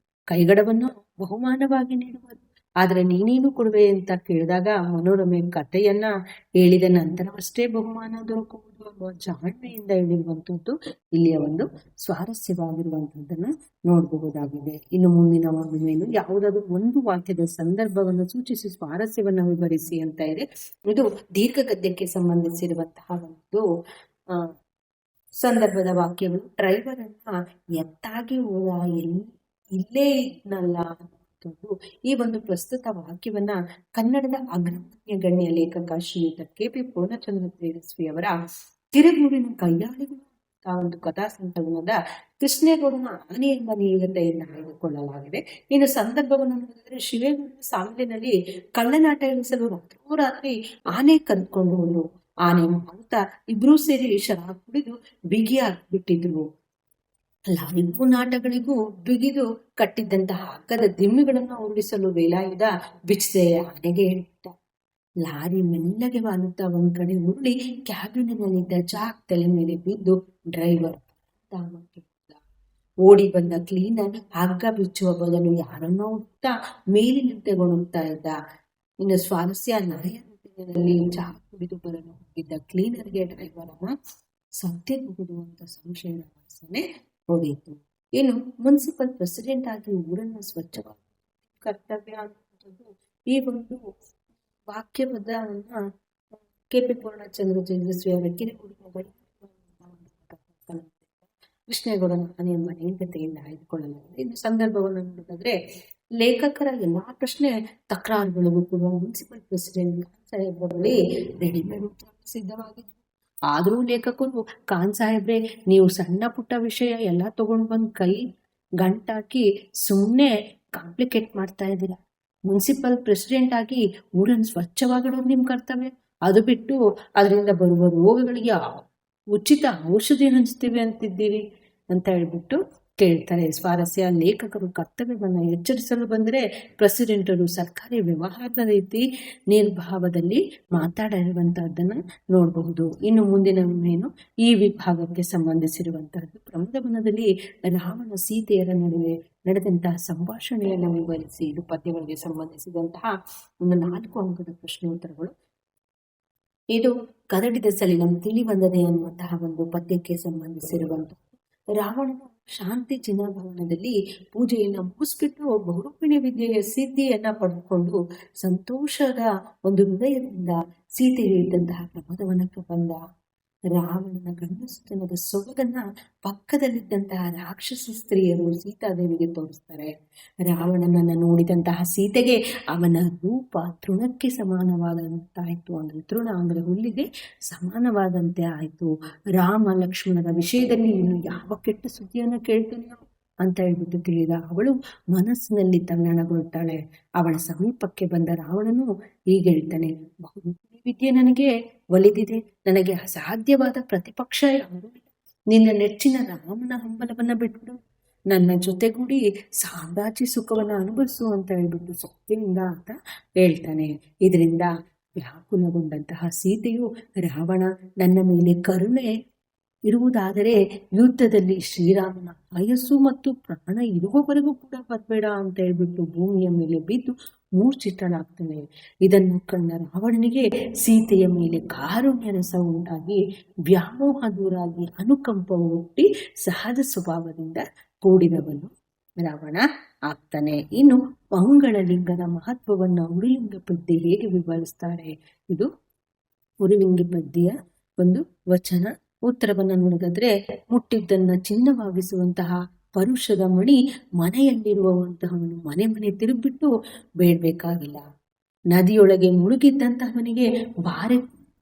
S1: ಕೈಗಡವನ್ನು ಬಹುಮಾನವಾಗಿ ನೀಡುವರು, ಆದ್ರೆ ನೀನೇನು ಕೊಡುವೆ ಅಂತ ಕೇಳಿದಾಗ ಮನೋರಮೆ ಕಥೆಯನ್ನ ಹೇಳಿದ ನಂತರವಷ್ಟೇ ಬಹುಮಾನ ದೊರಕುವುದು ಅನ್ನುವ ಜಾಣ್ಮೆಯಿಂದ ಹೇಳಿರುವಂತದ್ದು ಇಲ್ಲಿಯ ಒಂದು ಸ್ವಾರಸ್ಯವಾಗಿರುವಂತದ್ದನ್ನ ನೋಡಬಹುದಾಗಿದೆ. ಇನ್ನು ಮುಂದಿನ ಒಂದು ಮೇಲು, ಯಾವುದಾದ್ರೂ ಒಂದು ವಾಕ್ಯದ ಸಂದರ್ಭವನ್ನು ಸೂಚಿಸಿ ಸ್ವಾರಸ್ಯವನ್ನ ವಿವರಿಸಿ ಅಂತ ಇದೆ. ಇದು ದೀರ್ಘ ಗದ್ಯಕ್ಕೆ ಸಂಬಂಧಿಸಿರುವಂತಹ ಒಂದು ಸಂದರ್ಭದ ವಾಕ್ಯಗಳು. ಡ್ರೈವರ್ ಅನ್ನ ಎತ್ತಾಗಿ ಹೋದ, ಇಲ್ಲೇ ಇದ್ನಲ್ಲ. ಈ ಒಂದು ಪ್ರಸ್ತುತ ವಾಕ್ಯವನ್ನ ಕನ್ನಡದ ಅಗ್ರಗಣ್ಯ ಗಣ್ಯ ಲೇಖಕ ಶ್ರೀಯುತ ಕೆ.ಪಿ. ಪೂರ್ಣಚಂದ್ರ ತೇಜಸ್ವಿ ಅವರ ತಿರುಗೂರಿನ ಕೈಯಾಳಿಗಳು ಒಂದು ಕಥಾ ಸಂಕಲನದ ಕೃಷ್ಣೇಗೌಡನ ಆನೆ ಎಂಬ ನೀಗತೆಯಿಂದ ಆಯ್ದುಕೊಳ್ಳಲಾಗಿದೆ. ಇನ್ನು ಸಂದರ್ಭವನ್ನು ನೋಡಿದರೆ, ಶಿವೇಗೌಡನ ಸಾಲಿನಲ್ಲಿ ಕಳ್ಳನಾಟ ಎಣಿಸಲು ರಾತ್ರೋರಾತ್ರಿ ಆನೆ ಕರೆದುಕೊಂಡು ಹೋದ್ರು. ಆನೆ ಮಾವುತ ಇಬ್ರು ಸೇರಿ ಶರಾಬ್ ಕುಡಿದು ಬಿಗಿಯಾಗಿ ಬಿಟ್ಟಿದ್ರು. ಲಾರಿಗೂ ನಾಟಗಳಿಗೂ ಬಿಗಿದು ಕಟ್ಟಿದ್ದಂತಹ ಹಗ್ಗದ ದಿಮ್ಮಿಗಳನ್ನು ಉರುಳಿಸಲು ವೇಲಾಯುಧ ಬಿಚ್ಚದೆ ಆನೆಗೆ ಹೇಳಿಬಿಟ್ಟ. ಲಾರಿ ಮೆಲ್ಲಗೆ ವಾಲುತ್ತಾ ಒಂದ್ ಕಡೆ ಉರುಳಿ ಕ್ಯಾಬಿನಿನಲ್ಲಿದ್ದ ಜಾಕ್ ತಲೆ ಮೇಲೆ ಬಿದ್ದು ಡ್ರೈವರ್ ಧಾಮಕ್ಕೆ ಹೋದ. ಓಡಿ ಬಂದ ಕ್ಲೀನರ್ ಹಗ್ಗ ಬಿಚ್ಚುವ ಬದಲು ಯಾರನ್ನೋ ಹುಡುಕ್ತಾ ಮೇಲಿನಂತೆ ಗೊಣುತ್ತಾ ಇದ್ದ. ಇನ್ನು ಸ್ವಾರಸ್ಯ, ನರೆಯ ಋತುವಿನಲ್ಲಿ ಚಹಾ ಕುಡಿದು ಬರಲು ಹೋಗಿದ್ದ ಕ್ಲೀನರ್ಗೆ ಡ್ರೈವರನ್ನ ಸತ್ಯಬಹುದು ಅಂತ ಸಂಶಯದ ವಾಸನೆ ಹೊಡೆಯಿತು. ಏನು, ಮುನ್ಸಿಪಲ್ ಪ್ರೆಸಿಡೆಂಟ್ ಆಗಿ ಊರನ್ನು ಸ್ವಚ್ಛವಾಗಿ ಕರ್ತವ್ಯ ಅನ್ನುವಂಥದ್ದು ಈ ಒಂದು ವಾಕ್ಯಪದವನ್ನ ಕೆ.ಪಿ. ಪೂರ್ಣಚಂದ್ರ ತೇಜಸ್ವಿ ಅವರ ಕಿರಿಗೂಡಿನ ಕೃಷ್ಣೇಗೌಡನ ಆನೆ ಎಂಬ ನೇಮಕತೆಯಿಂದ ಆಯ್ದುಕೊಳ್ಳಲಾಗಿದೆ. ಇನ್ನು ಸಂದರ್ಭವನ್ನು ನೋಡಿದ್ರೆ, ಲೇಖಕರ ಎಲ್ಲಾ ಪ್ರಶ್ನೆ ತಕರಾರುಗಳಿಗೂ ಕೂಡ ಮುನ್ಸಿಪಲ್ ಪ್ರೆಸಿಡೆಂಟ್ ಸಾಹೇಬರಲ್ಲಿ ರೆಡಿಮೇಡ್ ಉತ್ತರ ಸಿದ್ಧವಾಗಿದ್ದು ಆದರೂ ಲೇಖಕರು ಖಾನ್ ಸಾಹೇಬ್ರೆ, ನೀವು ಸಣ್ಣ ಪುಟ್ಟ ವಿಷಯ ಎಲ್ಲ ತಗೊಂಡು ಬಂದು ಕೈ ಗಂಟಾಕಿ ಸುಮ್ಮನೆ ಕಾಂಪ್ಲಿಕೇಟ್ ಮಾಡ್ತಾ ಇದ್ದೀರಾ. ಮುನ್ಸಿಪಲ್ ಪ್ರೆಸಿಡೆಂಟ್ ಆಗಿ ಊರನ್ನು ಸ್ವಚ್ಛವಾಗಿಡೋದು ನಿಮ್ಮ ಕರ್ತವ್ಯ. ಅದು ಬಿಟ್ಟು ಅದರಿಂದ ಬರುವ ರೋಗಗಳಿಗೆ ಉಚಿತ ಔಷಧಿ ಹಂಚ್ತೀವಿ ಅಂತಿದ್ದೀರಿ ಅಂತ ಹೇಳ್ಬಿಟ್ಟು ಕೇಳ್ತಾರೆ. ಸ್ವಾರಸ್ಯ, ಲೇಖಕರು ಕರ್ತವ್ಯವನ್ನು ಎಚ್ಚರಿಸಲು ಬಂದರೆ ಪ್ರೆಸಿಡೆಂಟರು ಸರ್ಕಾರಿ ವ್ಯವಹಾರದ ರೀತಿ ನಿರ್ಭಾವದಲ್ಲಿ ಮಾತಾಡಿರುವಂತಹದ್ದನ್ನು ನೋಡಬಹುದು. ಇನ್ನು ಮುಂದಿನ ಏನು ಈ ವಿಭಾಗಕ್ಕೆ ಸಂಬಂಧಿಸಿರುವಂತಹದ್ದು ಪ್ರಮದವನದಲ್ಲಿ ರಾವಣ ಸೀತೆಯರ ನಡುವೆ ನಡೆದಂತಹ ಸಂಭಾಷಣೆಯನ್ನು ವಿವರಿಸಿ. ಇದು ಪದ್ಯಗಳಿಗೆ ಸಂಬಂಧಿಸಿದಂತಹ ಒಂದು 4 ಅಂಕದ ಪ್ರಶ್ನೋತ್ತರಗಳು. ಇದು ಕರಡಿದ ಸಲಿಲಂ ತಿಳಿವಂದದೆ ಅನ್ನುವಂತಹ ಒಂದು ಪದ್ಯಕ್ಕೆ ಸಂಬಂಧಿಸಿರುವಂತಹ. ರಾವಣನು ಶಾಂತಿ ಚಿನ್ನಭವನದಲ್ಲಿ ಪೂಜೆಯನ್ನು ಮುಗಿಸ್ಬಿಟ್ಟು ಬಹುರೂಪಿಣಿ ವಿದ್ಯೆಯ ಸಿದ್ಧಿಯನ್ನ ಪಡೆದುಕೊಂಡು ಸಂತೋಷದ ಒಂದು ಹೃದಯದಿಂದ ಸೀತೆಯು ಇದ್ದಂತಹ ಪ್ರಮದವನಕ್ಕೆ ಬಂದ. ರಾವಣನ ಗಂಡಸುತನದ ಸೊಬಗನ್ನ ಪಕ್ಕದಲ್ಲಿದ್ದಂತಹ ರಾಕ್ಷಸ ಸ್ತ್ರೀಯರು ಸೀತಾದೇವಿಗೆ ತೋರಿಸ್ತಾರೆ. ರಾವಣನನ್ನ ನೋಡಿದಂತಹ ಸೀತೆಗೆ ಅವನ ರೂಪ ತೃಣಕ್ಕೆ ಸಮಾನವಾದಂತಾಯ್ತು. ಅಂದ್ರೆ ತೃಣ ಅಂದ್ರೆ ಹುಲ್ಲಿಗೆ ಸಮಾನವಾದಂತೆ ಆಯ್ತು. ರಾಮ ಲಕ್ಷ್ಮಣರ ವಿಷಯದಲ್ಲಿ ಇನ್ನು ಯಾವ ಕೆಟ್ಟ ಸುದ್ದಿಯನ್ನ ಕೇಳ್ತಾನೆಯೋ ಅಂತ ಹೇಳ್ಬಿಟ್ಟು ತಿಳಿದ ಅವಳು ಮನಸ್ಸಿನಲ್ಲಿ ತಲ್ಲಣಗೊಳ್ತಾಳೆ. ಅವಳ ಸಮೀಪಕ್ಕೆ ಬಂದ ರಾವಣನು ಹೀಗೆ ಹೇಳ್ತಾನೆ, ವಿದ್ಯೆ ನನಗೆ ಒಲಿದಿದೆ, ನನಗೆ ಅಸಾಧ್ಯವಾದ ಪ್ರತಿಪಕ್ಷ ಯಾರು. ನಿನ್ನ ನೆಚ್ಚಿನ ರಾಮನ ಹಂಬಲವನ್ನ ಬಿಟ್ಬಿಡು, ನನ್ನ ಜೊತೆಗೂಡಿ ಸಾಮ್ರಾಜ್ಯ ಸುಖವನ್ನ ಅನುಭವಿಸು ಅಂತ ಹೇಳ್ಬಿಟ್ಟು ಸೊಕ್ಕಿನಿಂದ ಅಂತ ಹೇಳ್ತಾನೆ. ಇದರಿಂದ ವ್ಯಾಕುಲಗೊಂಡಂತಹ ಸೀತೆಯು, ರಾವಣ ನನ್ನ ಮೇಲೆ ಕರುಣೆ ಇರುವುದಾದರೆ ಯುದ್ಧದಲ್ಲಿ ಶ್ರೀರಾಮನ ಆಯಸ್ಸು ಮತ್ತು ಪ್ರಾಣ ಇರುವವರೆಗೂ ಕೂಡ ಬರಬೇಡ ಅಂತ ಹೇಳ್ಬಿಟ್ಟು ಭೂಮಿಯ ಮೇಲೆ ಬಿದ್ದು ಮೂರ್ಛಿತಳಾಗ್ತಾನೆ. ಇದನ್ನು ಕಂಡ ರಾವಣನಿಗೆ ಸೀತೆಯ ಮೇಲೆ ಕಾರುಣ್ಯ ರಸ ಉಂಟಾಗಿ ವ್ಯಾಮೋಹ ದೂರಾಗಿ ಅನುಕಂಪವು ಹುಟ್ಟಿ ಸಹಜ ಸ್ವಭಾವದಿಂದ ಕೂಡಿದವನು ರಾವಣ ಆಗ್ತಾನೆ. ಇನ್ನು ಮಂಗಳಲಿಂಗದ ಮಹತ್ವವನ್ನು ಉರುಲಿಂಗ ಪದ್ಯ ಹೇಗೆ ವಿವರಿಸ್ತಾರೆ? ಇದು ಉರುಲಿಂಗ ಪದ್ಯ ಒಂದು ವಚನ. ಉತ್ತರವನ್ನು ನೋಡೋದಾದ್ರೆ, ಮುಟ್ಟಿದ್ದನ್ನ ಚಿನ್ನವಾಗಿಸುವಂತಹ ಪರುಷದ ಮಣಿ ಮನೆಯಲ್ಲಿರುವಂತಹವನು ಮನೆ ಮನೆ ತಿರುಗಿಬಿಟ್ಟು ಬೇಡಬೇಕಾಗಿಲ್ಲ. ನದಿಯೊಳಗೆ ಮುಳುಗಿದ್ದಂತಹವನಿಗೆ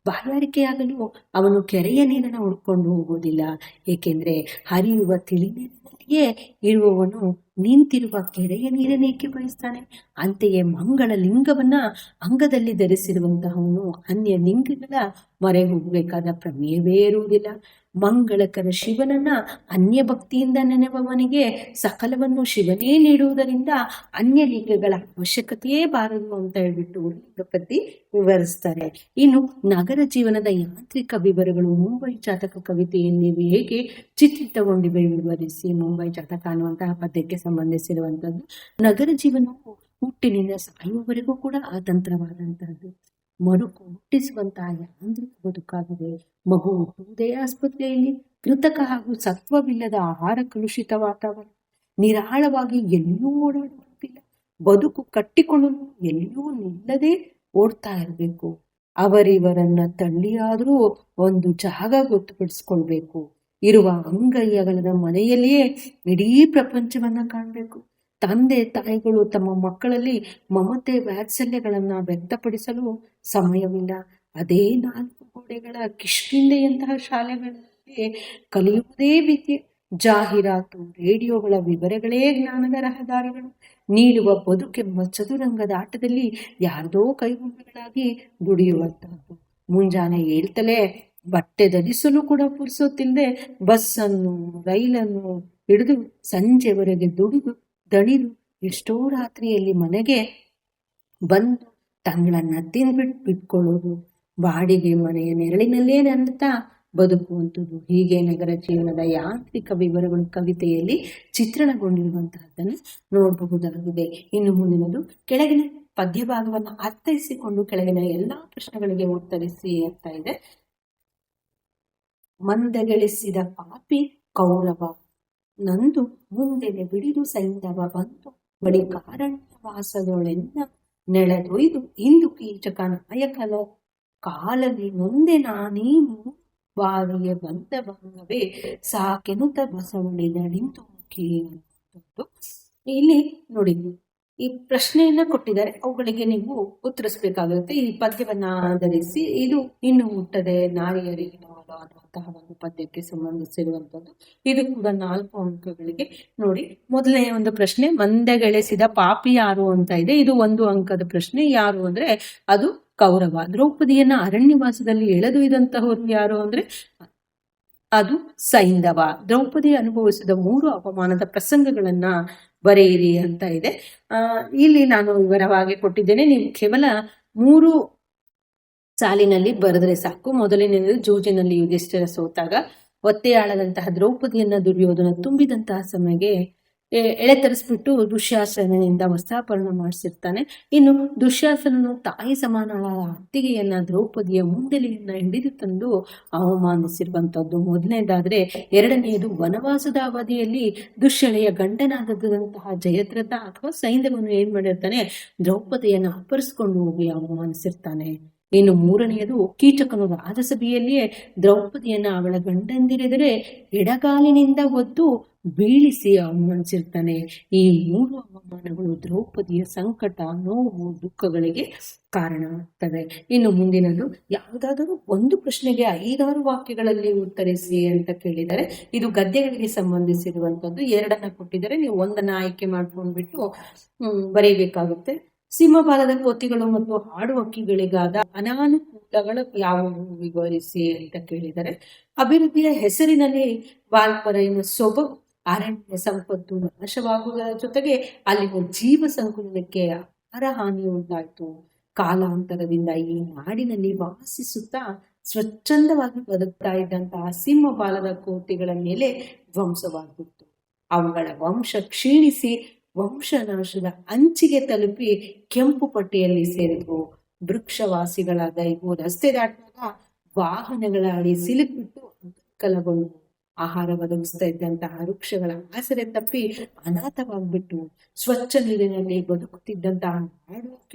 S1: ಬಾಯಾರಿಕೆಯಾಗಲು ಅವನು ಕೆರೆಯ ನೀರನ್ನು ಹುಡ್ಕೊಂಡು ಹೋಗೋದಿಲ್ಲ. ಏಕೆಂದ್ರೆ ಹರಿಯುವ ತಿಳಿ ನೀರಿನಲ್ಲಿಯೇ ಇರುವವನು ನಿಂತಿರುವ ಕೆರೆಯ ನೀರನ್ನೇಕೆ ಬಯಸ್ತಾನೆ? ಅಂತೆಯೇ ಮಂಗಳ ಲಿಂಗವನ್ನ ಅಂಗದಲ್ಲಿ ಧರಿಸಿರುವಂತಹವನು ಅನ್ಯ ಲಿಂಗಗಳ ಮೊರೆ ಹೋಗಬೇಕಾದ ಪ್ರಮೇಯವೇ ಇರುವುದಿಲ್ಲ. ಮಂಗಳಕರ ಶಿವನನ್ನ ಅನ್ಯ ಭಕ್ತಿಯಿಂದ ನೆನೆಯುವವನಿಗೆ ಸಕಲವನ್ನು ಶಿವನೇ ನೀಡುವುದರಿಂದ ಅನ್ಯ ಲಿಂಗಗಳ ಅವಶ್ಯಕತೆಯೇ ಬಾರದು ಅಂತ ಹೇಳ್ಬಿಟ್ಟು ಪದ್ಯ ವಿವರಿಸ್ತಾರೆ. ಇನ್ನು ನಗರ ಜೀವನದ ಯಾಂತ್ರಿಕ ವಿವರಗಳು ಮುಂಬೈ ಜಾತಕ ಕವಿತೆಯಲ್ಲಿ ಹೇಗೆ ಚಿತ್ರಿತಗೊಂಡಿವೆ ವಿವರಿಸಿ. ಮುಂಬೈ ಜಾತಕ ಅನ್ನುವಂತಹ ಪದ್ಯಕ್ಕೆ ಸಂಬಂಧಿಸಿರುವಂತದ್ದು. ನಗರ ಜೀವನವು ಹುಟ್ಟಿನಿಂದ ಸಾಯುವವರೆಗೂ ಕೂಡ ಅತಂತ್ರವಾದಂತಹದ್ದು. ಮರುಕು ಹುಟ್ಟಿಸುವಂತಹ ಯಾಂತ್ರಿಕ ಬದುಕಾಗಿದೆ. ಮಗು ಹುಟ್ಟುವುದೇ ಆಸ್ಪತ್ರೆಯಲ್ಲಿ. ಕೃತಕ ಹಾಗೂ ಸತ್ವವಿಲ್ಲದ ಆಹಾರ, ಕಲುಷಿತ ವಾತಾವರಣ, ನಿರಾಳವಾಗಿ ಎಲ್ಲಿಯೂ ಓಡಾಡುವಂತಿಲ್ಲ. ಬದುಕು ಕಟ್ಟಿಕೊಳ್ಳಲು ಎಲ್ಲಿಯೂ ನಿಲ್ಲದೆ ಓಡ್ತಾ ಇರಬೇಕು. ಅವರಿವರನ್ನ ತಳ್ಳಿಯಾದರೂ ಒಂದು ಜಾಗ ಗೊತ್ತುಪಡಿಸ್ಕೊಳ್ಬೇಕು. ಇರುವ ಅಂಗೈಯಗಲದ ಮನೆಯಲ್ಲಿಯೇ ಇಡೀ ಪ್ರಪಂಚವನ್ನ ಕಾಣಬೇಕು. ತಂದೆ ತಾಯಿಗಳು ತಮ್ಮ ಮಕ್ಕಳಲ್ಲಿ ಮಮತೆ ವಾತ್ಸಲ್ಯಗಳನ್ನ ವ್ಯಕ್ತಪಡಿಸಲು ಸಮಯವಿಲ್ಲ. ಅದೇ 4 ಗೋಡೆಗಳ ಕಿಷ್ಕಿಂಧೆಯಂತಹ ಶಾಲೆಗಳಲ್ಲಿ ಕಲಿಯುವುದೇ ವಿದ್ಯೆ. ಜಾಹೀರಾತು, ರೇಡಿಯೋಗಳ ವಿವರಗಳೇ ಜ್ಞಾನದ ರಹದಾರಿಗಳು. ನೀಡುವ ಬದುಕೆಂಬ ಚದುರಂಗದ ಆಟದಲ್ಲಿ ಯಾರದೋ ಕೈಗೊಂಬೆಗಳಾಗಿ ದುಡಿಯುವಂತಹದ್ದು. ಮುಂಜಾನೆ ಹೇಳ್ತಲೇ ಬಟ್ಟೆ ಧರಿಸಲು ಕೂಡ ಪುರ್ಸೊತ್ತಿಲ್ಲದೆ ಬಸ್ಸನ್ನು ರೈಲನ್ನು ಹಿಡಿದು ಸಂಜೆವರೆಗೆ ದುಡಿದು ದಣಿದು ಎಷ್ಟೋ ರಾತ್ರಿಯಲ್ಲಿ ಮನೆಗೆ ಬಂದು ತಂಗಳನ್ನ ತಿಂದ್ಬಿಟ್ಟು ಬಿಟ್ಕೊಳ್ಳೋದು. ಬಾಡಿಗೆ ಮನೆಯ ನೆರಳಿನಲ್ಲೇ ನನ್ನತಾ ಬದುಕುವಂಥದ್ದು. ಹೀಗೆ ನಗರ ಜೀವನದ ಯಾಂತ್ರಿಕ ವಿವರಗಳು ಕವಿತೆಯಲ್ಲಿ ಚಿತ್ರಣಗೊಂಡಿರುವಂತಹದ್ದನ್ನು ನೋಡಬಹುದಾಗಿದೆ. ಇನ್ನು ಮುಂದಿನದು ಕೆಳಗಿನ ಪದ್ಯ ಭಾಗವನ್ನು ಅರ್ಥೈಸಿಕೊಂಡು ಕೆಳಗಿನ ಎಲ್ಲಾ ಪ್ರಶ್ನೆಗಳಿಗೆ ಉತ್ತರಿಸಿ ಅಂತ ಇದೆ. ಮಂದಗೆಳಿಸಿದ ಪಾಪಿ ಕೌರವ ನಂದು ಮುಂದೆನೆ ಬಿಡಿದು ಸೈಂಧವ ಬಂದು ಬಳಿ ಕಾರಣ್ಯವಾಸದೊಳೆನ್ನ ನೆಳೆದೊಯ್ದು ಇಂದು ಕೀಚಕ ನಾಯಕನ ಕಾಲಲ್ಲಿ ನೊಂದೆ ನಾನೀ ಬಾರಿಯ ಬಂದವಂಗವೇ ಸಾಕೆನುತ ಬಸವಳಿದ ನಿಂತು ಮುಖಿ ಅನ್ನುವಂಥದ್ದು. ಇಲ್ಲಿ ನೋಡಿ, ಈ ಪ್ರಶ್ನೆಯನ್ನ ಕೊಟ್ಟಿದ್ದಾರೆ, ಅವುಗಳಿಗೆ ನೀವು ಉತ್ತರಿಸಬೇಕಾಗುತ್ತೆ. ಈ ಪದ್ಯವನ್ನ ಆಧರಿಸಿ ಇದು ಇನ್ನು ಹುಟ್ಟದೆ ನಾರಿಯರಿಗೆ ಅನ್ನುವಂತಹ ಒಂದು ಪದ್ಯಕ್ಕೆ ಸಂಬಂಧಿಸಿರುವಂತದ್ದು. ಇದು ಕೂಡ 4 ಅಂಕಗಳಿಗೆ. ನೋಡಿ, ಮೊದಲನೇ ಒಂದು ಪ್ರಶ್ನೆ, ಮಂದೆಗೆಳೆಸಿದ ಪಾಪಿ ಯಾರು ಅಂತ ಇದೆ. ಇದು 1 ಅಂಕದ ಪ್ರಶ್ನೆ. ಯಾರು ಅಂದ್ರೆ ಅದು ಕೌರವ. ದ್ರೌಪದಿಯನ್ನ ಅರಣ್ಯವಾಸದಲ್ಲಿ ಎಳೆದೊಯ್ದಂತಹವರು ಯಾರು ಅಂದ್ರೆ ಅದು ಸೈಂಧವ. ದ್ರೌಪದಿ ಅನುಭವಿಸಿದ 3 ಅಪಮಾನದ ಪ್ರಸಂಗಗಳನ್ನ ಬರೆಯಿರಿ ಅಂತ ಇದೆ. ಇಲ್ಲಿ ನಾನು ವಿವರವಾಗಿ ಕೊಟ್ಟಿದ್ದೇನೆ. ನೀವು ಕೇವಲ 3 ಸಾಲಿನಲ್ಲಿ ಬರೆದ್ರೆ ಸಾಕು. ಮೊದಲನೇದು, ಜೂಜಿನಲ್ಲಿ ಯುಧಿಷ್ಠಿರ ಸೋತಾಗ ಒತ್ತೆಯಾಳದಂತಹ ದ್ರೌಪದಿಯನ್ನ ದುರ್ಯೋಧನ ತುಂಬಿದಂತಹ ಸಮಯಕ್ಕೆ ಎಳೆತರಿಸ್ಬಿಟ್ಟು ದುಶ್ಯಾಸನನಿಂದ ವಸ್ತ್ರಾಪರಣ ಮಾಡಿಸಿರ್ತಾನೆ. ಇನ್ನು ದುಶ್ಯಾಸನನು ತಾಯಿ ಸಮಾನಳಾದ ಅತ್ತಿಗೆಯನ್ನ ದ್ರೌಪದಿಯ ಮುಂದೆಲೆಯನ್ನ ಹಿಡಿದು ತಂದು ಅವಮಾನಿಸಿರುವಂತದ್ದು ಮೊದಲನೇದಾದ್ರೆ, ಎರಡನೆಯದು ವನವಾಸದ ಅವಧಿಯಲ್ಲಿ ದುಶ್ಯಳೆಯ ಗಂಡನಾದಂತಹ ಜಯದ್ರಥ ಅಥವಾ ಸೈಂಧವನು ಏನ್ ಮಾಡಿರ್ತಾನೆ, ದ್ರೌಪದಿಯನ್ನ ಅಪಹರಿಸಿಕೊಂಡು ಹೋಗಿ ಅವಮಾನಿಸಿರ್ತಾನೆ. ಇನ್ನು ಮೂರನೆಯದು, ಕೀಚಕನು ರಾಜಸಭೆಯಲ್ಲಿಯೇ ದ್ರೌಪದಿಯನ್ನ ಅವಳ ಗಂಡಂದಿರೆದರೆ ಎಡಗಾಲಿನಿಂದ ಒದ್ದು ಬೀಳಿಸಿ ಅವಮಾನಿಸಿರ್ತಾನೆ. ಈ 3 ಅವಮಾನಗಳು ದ್ರೌಪದಿಯ ಸಂಕಟ, ನೋವು, ದುಃಖಗಳಿಗೆ ಕಾರಣ ಆಗ್ತವೆ. ಇನ್ನು ಮುಂದಿನದು, ಯಾವುದಾದರೂ ಒಂದು ಪ್ರಶ್ನೆಗೆ 5-6 ವಾಕ್ಯಗಳಲ್ಲಿ ಉತ್ತರಿಸಿ ಅಂತ ಕೇಳಿದರೆ ಇದು ಗದ್ಯಗಳಿಗೆ ಸಂಬಂಧಿಸಿರುವಂತದ್ದು. 2 ಕೊಟ್ಟಿದ್ದಾರೆ, ನೀವು 1 ಆಯ್ಕೆ ಮಾಡ್ಕೊಂಡ್ಬಿಟ್ಟು ಬರೀಬೇಕಾಗುತ್ತೆ. ಸಿಂಹಬಾಲದ ಕೋತಿಗಳು ಮತ್ತು ಹಾಡು ಹಕ್ಕಿಗಳಿಗಾದ ಅನಾನುಕೂಲಗಳು ಯಾವುವು ವಿವರಿಸಿ ಅಂತ ಕೇಳಿದರೆ, ಅಭಿವೃದ್ಧಿಯ ಹೆಸರಿನಲ್ಲಿ ವಾಲ್ಪರೈನ ಸೊಬಗು, ಅರಣ್ಯ ಸಂಪತ್ತು ನಾಶವಾಗುವುದರ ಜೊತೆಗೆ ಅಲ್ಲಿನ ಜೀವ ಸಂಕುಲನಕ್ಕೆ ಅಪಾರ ಹಾನಿ ಉಂಟಾಯಿತು. ಕಾಲಾಂತರದಿಂದ ಈ ನಾಡಿನಲ್ಲಿ ವಾಸಿಸುತ್ತಾ ಸ್ವಚ್ಛಂದವಾಗಿ ಬದುಕ್ತಾ ಇದ್ದಂತಹ ಸಿಂಹಬಾಲದ ಕೋತಿಗಳ ಮೇಲೆ ಧ್ವಂಸವಾಗಿತ್ತು. ಅವುಗಳ ವಂಶ ಕ್ಷೀಣಿಸಿ ವಂಶನಾಶದ ಅಂಚಿಗೆ ತಲುಪಿ ಕೆಂಪು ಪಟ್ಟಿಯಲ್ಲಿ ಸೇರಿದ್ವು. ವೃಕ್ಷವಾಸಿಗಳಾದ ಇವು ರಸ್ತೆ ದಾಟುವಾಗ ವಾಹನಗಳ ಅಡಿ ಸಿಲುಕಿಬಿಟ್ಟು ಕಲಗೊಂಡು ಆಹಾರ ಒದಗಿಸ್ತಾ ಇದ್ದಂತಹ ವೃಕ್ಷಗಳ ಆಸರೆ ತಪ್ಪಿ ಅನಾಥವಾಗ್ಬಿಟ್ಟು ಸ್ವಚ್ಛ ನೀರಿನಲ್ಲಿ ಬದುಕುತ್ತಿದ್ದಂತಹ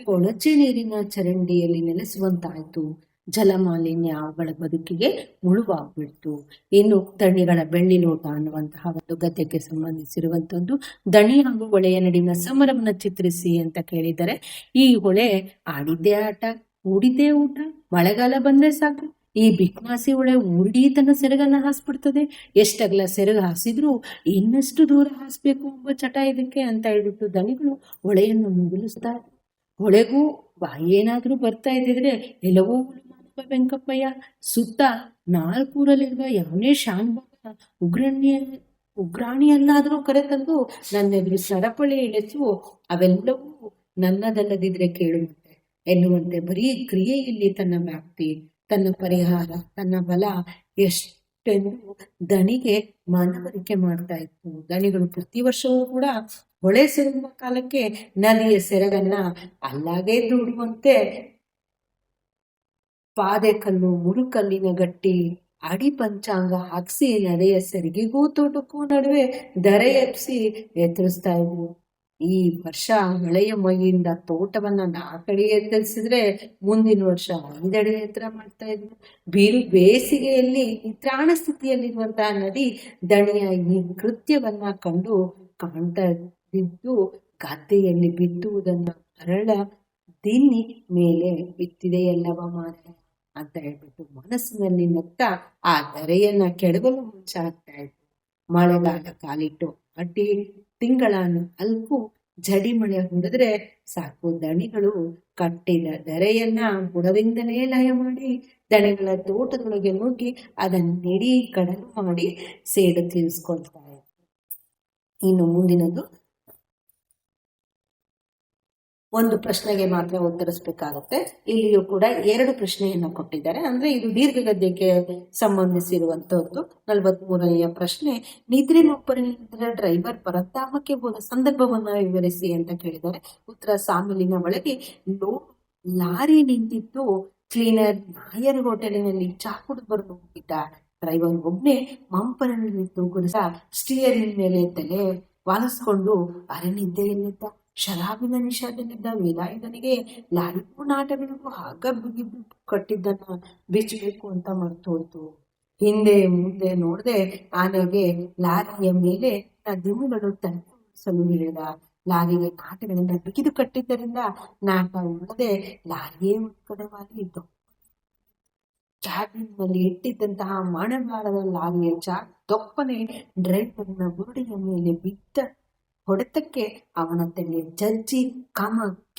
S1: ಕೊಳಚೆ ನೀರಿನ ಚರಂಡಿಯಲ್ಲಿ ನೆಲೆಸುವಂತಾಯಿತು. ಜಲಮಾಲಿನ್ಯ ಅವುಗಳ ಬದುಕಿಗೆ ಮುಳುವಾಗ್ಬಿಡ್ತು. ಇನ್ನು ದಣಿಗಳ ಬೆಳ್ಳಿ ಲೋಟ ಅನ್ನುವಂತಹ ಒಂದು ಗದ್ಯಕ್ಕೆ ಸಂಬಂಧಿಸಿರುವಂತದ್ದು. ದಣಿ ಹಾಗೂ ಹೊಳೆಯ ನಡುವಿನ ಸಮರವನ್ನ ಚಿತ್ರಿಸಿ ಅಂತ ಕೇಳಿದರೆ, ಈ ಹೊಳೆ ಆಡಿದ್ದೇ ಆಟ, ಊಡಿದ್ದೇ ಊಟ, ಮಳೆಗಾಲ ಬಂದ್ರೆ ಸಾಕು ಈ ಬಿಕ್ನಾಸಿ ಹೊಳೆ ಊಡಿ ತನ್ನ ಸೆರಗನ್ನ ಹಾಸ್ಬಿಡ್ತದೆ. ಎಷ್ಟಗಲ ಸೆರಗು ಹಾಸಿದ್ರು ಇನ್ನಷ್ಟು ದೂರ ಹಾಸ್ಬೇಕು ಎಂಬ ಚಟ ಇದಕ್ಕೆ ಅಂತ ಹೇಳ್ಬಿಟ್ಟು ದಣಿಗಳು ಹೊಳೆಯನ್ನು ಮುಗಿಲಿಸ್ತಾ ಇದ್ರು. ಹೊಳೆಗೂ ಏನಾದ್ರೂ ಬರ್ತಾ ಇದ್ದಿದ್ರೆ ಎಲ್ಲವೂ ವೆಂಕಪ್ಪಯ್ಯ ಸುತ್ತ 4 ಊರಲ್ಲಿರುವ ಯಾವನೇ ಶಾನ್ಭಾಗ ಉಗ್ರಾಣಿಯನ್ನಾದರೂ ಕರೆತಂದು ನನ್ನೆದುರು ಸರಪಳಿ ಇಳಿಸು, ಅವೆಲ್ಲವೂ ನನ್ನದಲ್ಲದಿದ್ರೆ ಕೇಳುವಂತೆ ಎನ್ನುವಂತೆ ಬರೀ ಕ್ರಿಯೆಯಲ್ಲಿ ತನ್ನ ವ್ಯಾಪ್ತಿ, ತನ್ನ ಪರಿಹಾರ, ತನ್ನ ಬಲ ಎಷ್ಟೆಂದು ದಣಿಗೆ ಮನವರಿಕೆ ಮಾಡ್ತಾ ಇತ್ತು. ದಣಿಗಳು ಪ್ರತಿ ವರ್ಷವೂ ಕೂಡ ಹೊಳೆ ಸೆರಗುವ ಕಾಲಕ್ಕೆ ನದಿಯ ಸೆರಗನ್ನ ಅಲ್ಲಾಗೆ ದೂಡುವಂತೆ ಪಾದೆಕಲ್ಲು, ಮುರುಕಲ್ಲಿನ ಗಟ್ಟಿ, ಅಡಿ ಪಂಚಾಂಗ ಹಾಕ್ಸಿ ನದಿಯ ಸೆರಗಿಗೂ ತೋಟಕ್ಕೂ ನಡುವೆ ದರೆ ಎಪ್ಸಿ ಎತ್ತರಿಸ್ತಾ ಇದ್ವು. ಈ ವರ್ಷ ಹೊಳೆಯ ಮೈಯಿಂದ ತೋಟವನ್ನ 4 ಅಡಿ ಎತ್ತರಿಸಿದ್ರೆ ಮುಂದಿನ ವರ್ಷ 5 ಅಡಿ ಎತ್ತರ ಮಾಡ್ತಾ ಇದ್ವು. ಬೇಸಿಗೆಯಲ್ಲಿ ನಿತ್ರಾಣ ಸ್ಥಿತಿಯಲ್ಲಿರುವಂತಹ ನದಿ ದಣಿಯ ಈ ಕೃತ್ಯವನ್ನ ಕಂಡು ಕಾಣ್ತಾ ಇದ್ದು ಗದ್ದೆಯಲ್ಲಿ ಬಿತ್ತುವುದನ್ನ ಅರಳ ದಿನ್ನಿ ಮೇಲೆ ಬಿತ್ತಿದೆಯಲ್ಲವ ಮಾರ ಅಂತ ಹೇಳ್ಬಿಟ್ಟು ಮನಸ್ಸಿನಲ್ಲಿ ನಗ್ತಾ ಆ ಧರೆಯನ್ನ ಕೆಡವಲು ಮುಂಚಾಗ್ತಾ ಇತ್ತು. ಮಳೆಗಾಲ ಕಾಲಿಟ್ಟು ಅಡ್ಡಿ ತಿಂಗಳನ್ನು ಅಲ್ಕು ಜಡಿ ಮಳೆ ಹೊಡೆದ್ರೆ ಸಾಕು, ದಣಿಗಳು ಕಟ್ಟಿದ ಧರೆಯನ್ನ ಬುಡದಿಂದಲೇ ಲಯ ಮಾಡಿ ದಣಿಗಳ ತೋಟದೊಳಗೆ ನುಗ್ಗಿ ಅದನ್ನಿಡೀ ಕಡಲು ಮಾಡಿ ಸೇಡು ತೀರಿಸ್ಕೊಳ್ತಾ ಇತ್ತು. ಇನ್ನು ಮುಂದಿನದು, ಒಂದು ಪ್ರಶ್ನೆಗೆ ಮಾತ್ರ ಉತ್ತರಿಸಬೇಕಾಗುತ್ತೆ. ಇಲ್ಲಿಯೂ ಕೂಡ 2 ಪ್ರಶ್ನೆಯನ್ನು ಕೊಟ್ಟಿದ್ದಾರೆ. ಅಂದ್ರೆ ಇದು ದೀರ್ಘ ಗದ್ಯಕ್ಕೆ ಸಂಬಂಧಿಸಿರುವಂತದ್ದು. 43ನೆಯ ಪ್ರಶ್ನೆ, ನಿದ್ರೆ ಮೊಬ್ಬರನಿಂದ ಡ್ರೈವರ್ ಪರಧಾಮಕ್ಕೆ ಹೋದ ಸಂದರ್ಭವನ್ನ ವಿವರಿಸಿ ಅಂತ ಕೇಳಿದ್ದಾರೆ. ಉತ್ತರ, ಸಾಮಿಲಿನ ಒಳಗೆ ಲಾರಿ ನಿಂತಿದ್ದು ಕ್ಲೀನರ್ ನಾಯರ್ ಹೋಟೆಲಿನಲ್ಲಿ ಚಾ ಕುಡಿದು ಹೋಗಿದ್ದ. ಡ್ರೈವರ್ ಒಬ್ನೇ ಮಂಪರನಲ್ಲಿ ತೂಗುಡಿಸ ಸ್ಟಿಯರಿಂಗ್ ಮೇಲೆ ತಲೆ ವಾಲಿಸ್ಕೊಂಡು ಅರನಿದ್ದೆಯಲ್ಲಿದ್ದ. ಶರಾಬಿನ ನಿಷೇಧನಿದ್ದ ವೇಲಾಯುಧನಿಗೆ ಲಾರಿಗೂ ನಾಟಗಳಿಗೂ ಹಾಗ ಬಿಗಿದು ಕಟ್ಟಿದ್ದನ್ನ ಬಿಚ್ಚಬೇಕು ಅಂತ ಮರ್ತೋಯ್ತು. ಹಿಂದೆ ಮುಂದೆ ನೋಡದೆ ಆನೆಗೆ ಲಾರಿಯ ಮೇಲೆ ದಿಮ್ಮುಗಳು ತಲುಪಿಸಲು ಹೇಳಿದ. ಲಾರಿಗೆ ನಾಟಗಳಿಂದ ಬಿಗಿದು ಕಟ್ಟಿದ್ದರಿಂದ ನಾಟ ಉಳದೆ ಲಾರಿಯೇ ಉತ್ಕಟವಾಗಿ ಕ್ಯಾಬಿನ್ನಲ್ಲಿ ಇಟ್ಟಿದ್ದಂತಹ ಮಣೆಮಾಡದ ಲಾರಿಯ ದೊಪ್ಪನೆ ಡ್ರೈವರ್ನ ಬುರುಡಿಯ ಮೇಲೆ ಬಿದ್ದ ಹೊಡೆತಕ್ಕೆ ಅವನ ತಲೆ ಜಜ್ಜಿ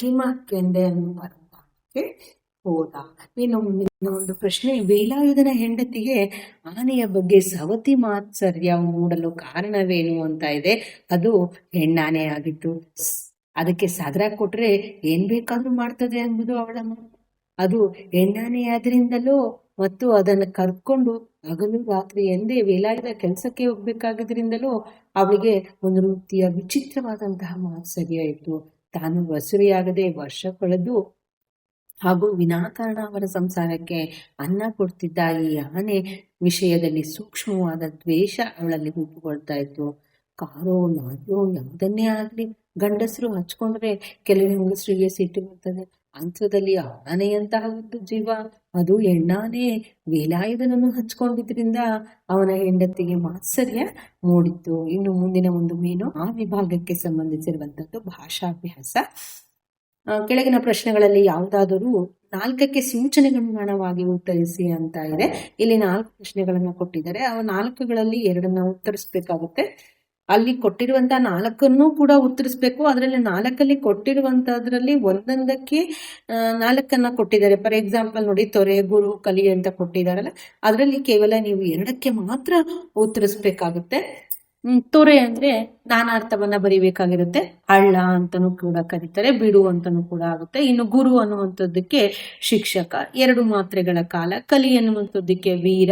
S1: ಕಿಮಕ್ಕೆಂದೆ ಅನ್ನುವಂತೆ ಹೋದ. ಇನ್ನು ಮುಂದಿನ ಒಂದು ಪ್ರಶ್ನೆ, ವೇಲಾಯುಧನ ಹೆಂಡತಿಗೆ ಆನೆಯ ಬಗ್ಗೆ ಸವತಿ ಮಾತ್ಸರ್ಯ ಮೂಡಲು ಕಾರಣವೇನು ಅಂತ ಇದೆ. ಅದು ಹೆಣ್ಣಾನೆ ಆಗಿತ್ತು. ಅದಕ್ಕೆ ಸದರ ಕೊಟ್ರೆ ಏನ್ ಬೇಕಾದ್ರೂ ಮಾಡ್ತದೆ ಎಂಬುದು ಅವಳ ಅದು ಹೆಣ್ಣಾನೆಯಾದ್ರಿಂದಲೂ ಮತ್ತು ಅದನ್ನು ಕರ್ಕೊಂಡು ಹಗಲು ರಾತ್ರಿ ಎಂದೇ ವೇಲಾಯುಧ ಕೆಲಸಕ್ಕೆ ಹೋಗ್ಬೇಕಾದ್ರಿಂದಲೂ ಅವಳಿಗೆ ಒಂದು ರೀತಿಯ ವಿಚಿತ್ರವಾದಂತಹ ಮಾತ್ಸರ್ಯ ಇತ್ತು. ತಾನು ವಸೂರಿಯಾಗದೆ ವರ್ಷ ಕಳೆದು ಹಾಗೂ ವಿನಾಕಾರಣ ಅವರ ಸಂಸಾರಕ್ಕೆ ಅನ್ನ ಕೊಡ್ತಿದ್ದ ಈ ಆನೆ ವಿಷಯದಲ್ಲಿ ಸೂಕ್ಷ್ಮವಾದ ದ್ವೇಷ ಅವಳಲ್ಲಿ ರೂಪುಗೊಳ್ತಾ ಇತ್ತು. ಕಾರೋ ಲಾರಿಯೋ ಯಾವುದನ್ನೇ ಆಗ್ಲಿ ಗಂಡಸರು ಹಚ್ಕೊಂಡ್ರೆ ಕೆಲವು ಹೆಂಗಸರಿಗೆ ಸಿಟ್ಟು ಬರ್ತದೆ. ಅಂಥದಲ್ಲಿ ಆನೆಯಂತಹ ಒಂದು ಜೀವ, ಅದು ಹೆಣ್ಣಾನೆ, ವೇಲಾಯುಧನನ್ನು ಹಚ್ಕೊಂಡಿದ್ರಿಂದ ಅವನ ಹೆಂಡತಿಗೆ ಮಾತ್ಸರ್ಯ ಮೂಡಿತ್ತು. ಇನ್ನು ಮುಂದಿನ ಒಂದು ಮೀನು ಆ ವಿಭಾಗಕ್ಕೆ ಸಂಬಂಧಿಸಿರುವಂತದ್ದು ಭಾಷಾಭ್ಯಾಸ. ಕೆಳಗಿನ ಪ್ರಶ್ನೆಗಳಲ್ಲಿ ಯಾವುದಾದರೂ 4ಕ್ಕೆ ಸೂಚನೆಗನುಗುಣವಾಗಿ ಉತ್ತರಿಸಿ ಅಂತ ಇದೆ. ಇಲ್ಲಿ 4 ಪ್ರಶ್ನೆಗಳನ್ನ ಕೊಟ್ಟಿದ್ದಾರೆ. ಆ 4ಗಳಲ್ಲಿ 2 ಉತ್ತರಿಸ್ಬೇಕಾಗುತ್ತೆ. ಅಲ್ಲಿ ಕೊಟ್ಟಿರುವಂತಹ 4 ಕೂಡ ಉತ್ತರಿಸ್ಬೇಕು. ಅದರಲ್ಲಿ 4 ಕೊಟ್ಟಿರುವಂತದ್ರಲ್ಲಿ ಒಂದೊಂದಕ್ಕೆ 4 ಕೊಟ್ಟಿದ್ದಾರೆ. ಫಾರ್ ಎಕ್ಸಾಂಪಲ್ ನೋಡಿ, ತೊರೆ, ಗುರು, ಕಲಿ ಅಂತ ಕೊಟ್ಟಿದಾರಲ್ಲ, ಅದರಲ್ಲಿ ಕೇವಲ ನೀವು 2ಕ್ಕೆ ಮಾತ್ರ ಉತ್ತರಿಸ್ಬೇಕಾಗುತ್ತೆ. ತೊರೆ ಅಂದ್ರೆ ನಾನಾರ್ಥವನ್ನ ಬರಿಬೇಕಾಗಿರುತ್ತೆ. ಹಳ್ಳ ಅಂತಾನೂ ಕೂಡ ಕರೀತಾರೆ, ಬಿಡು ಅಂತಾನೂ ಕೂಡ ಆಗುತ್ತೆ. ಇನ್ನು ಗುರು ಅನ್ನುವಂಥದ್ದಕ್ಕೆ ಶಿಕ್ಷಕ, 2 ಮಾತ್ರೆಗಳ ಕಾಲ. ಕಲಿ ಅನ್ನುವಂಥದ್ದಕ್ಕೆ ವೀರ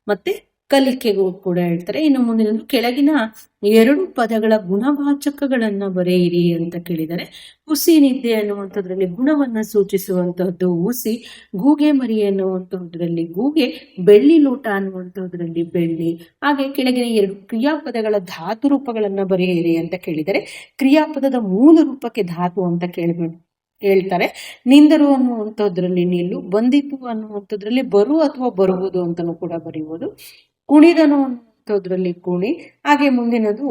S1: ಮತ್ತೆ ಕಲಿಕೆಗೂ ಕೂಡ ಹೇಳ್ತಾರೆ. ಇನ್ನು ಮುಂದಿನ ಕೆಳಗಿನ 2 ಪದಗಳ ಗುಣವಾಚಕಗಳನ್ನ ಬರೆಯಿರಿ ಅಂತ ಕೇಳಿದರೆ, ಹುಸಿ ನಿದ್ದೆ ಅನ್ನುವಂಥದ್ರಲ್ಲಿ ಗುಣವನ್ನ ಸೂಚಿಸುವಂತಹದ್ದು ಹುಸಿ, ಗೂಗೆ ಮರಿ ಅನ್ನುವಂಥದ್ರಲ್ಲಿ ಗೂಗೆ, ಬೆಳ್ಳಿ ಲೋಟ ಅನ್ನುವಂಥದ್ರಲ್ಲಿ ಬೆಳ್ಳಿ. ಹಾಗೆ ಕೆಳಗಿನ 2 ಕ್ರಿಯಾಪದಗಳ ಧಾತು ರೂಪಗಳನ್ನ ಬರೆಯಿರಿ ಅಂತ ಕೇಳಿದರೆ, ಕ್ರಿಯಾಪದದ ಮೂಲ ರೂಪಕ್ಕೆ ಧಾತು ಅಂತ ಹೇಳ್ತಾರೆ. ನಿಂದರು ಅನ್ನುವಂಥದ್ರಲ್ಲಿ ನಿಲ್ಲು, ಬಂದಿತು ಅನ್ನುವಂಥದ್ರಲ್ಲಿ ಬರು ಅಥವಾ ಬರುವುದು ಅಂತಲೂ ಕೂಡ ಬರೆಯುವುದು, ಕುಣಿದನು ಅನ್ನುವಂಥದ್ರಲ್ಲಿ ಕುಣಿ. ಹಾಗೆ ಮುಂದಿನದು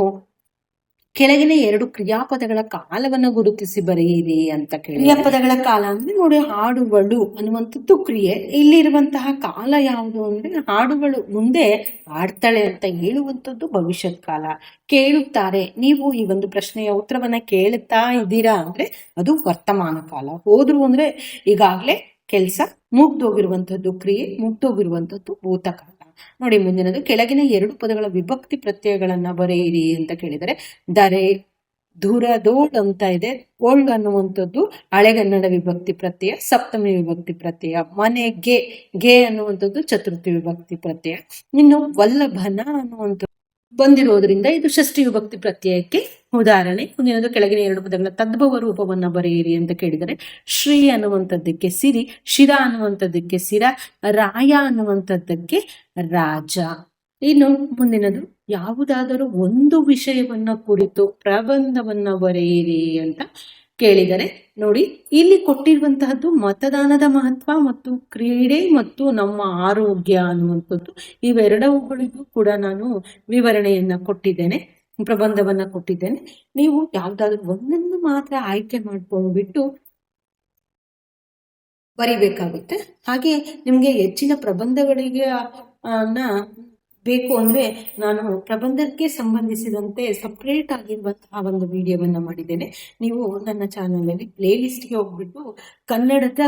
S1: ಕೆಳಗಿನ 2 ಕ್ರಿಯಾಪದಗಳ ಕಾಲವನ್ನು ಗುರುತಿಸಿ ಬರೆಯಿರಿ ಅಂತ ಕೇಳಿ. ಕ್ರಿಯಾಪದಗಳ ಕಾಲ ಅಂದ್ರೆ ನೋಡಿ, ಹಾಡುಗಳು ಅನ್ನುವಂಥದ್ದು ಕ್ರಿಯೆ. ಇಲ್ಲಿರುವಂತಹ ಕಾಲ ಯಾವುದು ಅಂದ್ರೆ, ಹಾಡುಗಳು ಮುಂದೆ ಹಾಡ್ತಾಳೆ ಅಂತ ಹೇಳುವಂಥದ್ದು ಭವಿಷ್ಯತ್ ಕಾಲ. ಕೇಳುತ್ತಾರೆ, ನೀವು ಈ ಒಂದು ಪ್ರಶ್ನೆಯ ಉತ್ತರವನ್ನ ಕೇಳುತ್ತಾ ಇದ್ದೀರಾ ಅಂದ್ರೆ ಅದು ವರ್ತಮಾನ ಕಾಲ. ಹೋದ್ರು ಅಂದ್ರೆ ಈಗಾಗ್ಲೇ ಕೆಲಸ ಮುಗ್ದೋಗಿರುವಂತಹದ್ದು ಕ್ರಿಯೆ, ಮುಗ್ದೋಗಿರುವಂತಹದ್ದು ಭೂತಕಾಲ. ನೋಡಿ ಮುಂದಿನದು, ಕೆಳಗಿನ 2 ಪದಗಳ ವಿಭಕ್ತಿ ಪ್ರತ್ಯಯಗಳನ್ನ ಬರೆಯಿರಿ ಅಂತ ಕೇಳಿದರೆ, ದರೆ, ಧುರ, ದೋಡ್ ಅಂತ ಇದೆ. ಓಲ್ಡ್ ಅನ್ನುವಂಥದ್ದು ಹಳೆಗನ್ನಡ ವಿಭಕ್ತಿ ಪ್ರತ್ಯಯ, ಸಪ್ತಮಿ ವಿಭಕ್ತಿ ಪ್ರತ್ಯಯ. ಮನೆ, ಗೆ ಅನ್ನುವಂಥದ್ದು ಚತುರ್ಥಿ ವಿಭಕ್ತಿ ಪ್ರತ್ಯಯ. ಇನ್ನು ವಲ್ಲಭನ ಅನ್ನುವಂಥದ್ದು ಬಂದಿರೋದ್ರಿಂದ ಇದು ಷಷ್ಠಿ ವಿಭಕ್ತಿ ಪ್ರತ್ಯಯಕ್ಕೆ ಉದಾಹರಣೆ. ಮುಂದಿನದು, ಕೆಳಗಿನ 2 ಪದಗಳ ತದ್ಭವ ರೂಪವನ್ನ ಬರೆಯಿರಿ ಅಂತ ಕೇಳಿದರೆ, ಶ್ರೀ ಅನ್ನುವಂಥದ್ದಕ್ಕೆ ಸಿರಿ, ಶಿರ ಅನ್ನುವಂಥದ್ದಕ್ಕೆ ಸಿರ, ರಾಯ ಅನ್ನುವಂಥದ್ದಕ್ಕೆ ರಾಜ. ಇನ್ನು ಮುಂದಿನದು, ಯಾವುದಾದರೂ ಒಂದು ವಿಷಯವನ್ನ ಕುರಿತು ಪ್ರಬಂಧವನ್ನ ಬರೆಯಿರಿ ಅಂತ ಕೇಳಿದರೆ, ನೋಡಿ ಇಲ್ಲಿ ಕೊಟ್ಟಿರುವಂತಹದ್ದು ಮತದಾನದ ಮಹತ್ವ ಮತ್ತು ಕ್ರೀಡೆ ಮತ್ತು ನಮ್ಮ ಆರೋಗ್ಯ ಅನ್ನುವಂಥದ್ದು. ಇವೆರಡವುಗಳಿಗೂ ಕೂಡ ನಾನು ವಿವರಣೆಯನ್ನ ಕೊಟ್ಟಿದ್ದೇನೆ, ಪ್ರಬಂಧವನ್ನ ಕೊಟ್ಟಿದ್ದೇನೆ. ನೀವು ಯಾವ್ದಾದ್ರು ಒಂದನ್ನು ಮಾತ್ರ ಆಯ್ಕೆ ಮಾಡ್ಕೊಂಡ್ಬಿಟ್ಟು ಬರಿಬೇಕಾಗುತ್ತೆ. ಹಾಗೆ ನಿಮ್ಗೆ ಹೆಚ್ಚಿನ ಪ್ರಬಂಧಗಳಿಗೆ ಬೇಕು ಅಂದ್ರೆ ನಾನು ಪ್ರಬಂಧಕ್ಕೆ ಸಂಬಂಧಿಸಿದಂತೆ ಸಪ್ರೇಟ್ ಆಗಿರುವಂತಹ ಒಂದು ವಿಡಿಯೋವನ್ನ ಮಾಡಿದ್ದೇನೆ. ನೀವು ನನ್ನ ಚಾನಲಲ್ಲಿ ಪ್ಲೇ ಲಿಸ್ಟ್ಗೆ ಹೋಗ್ಬಿಟ್ಟು ಕನ್ನಡದ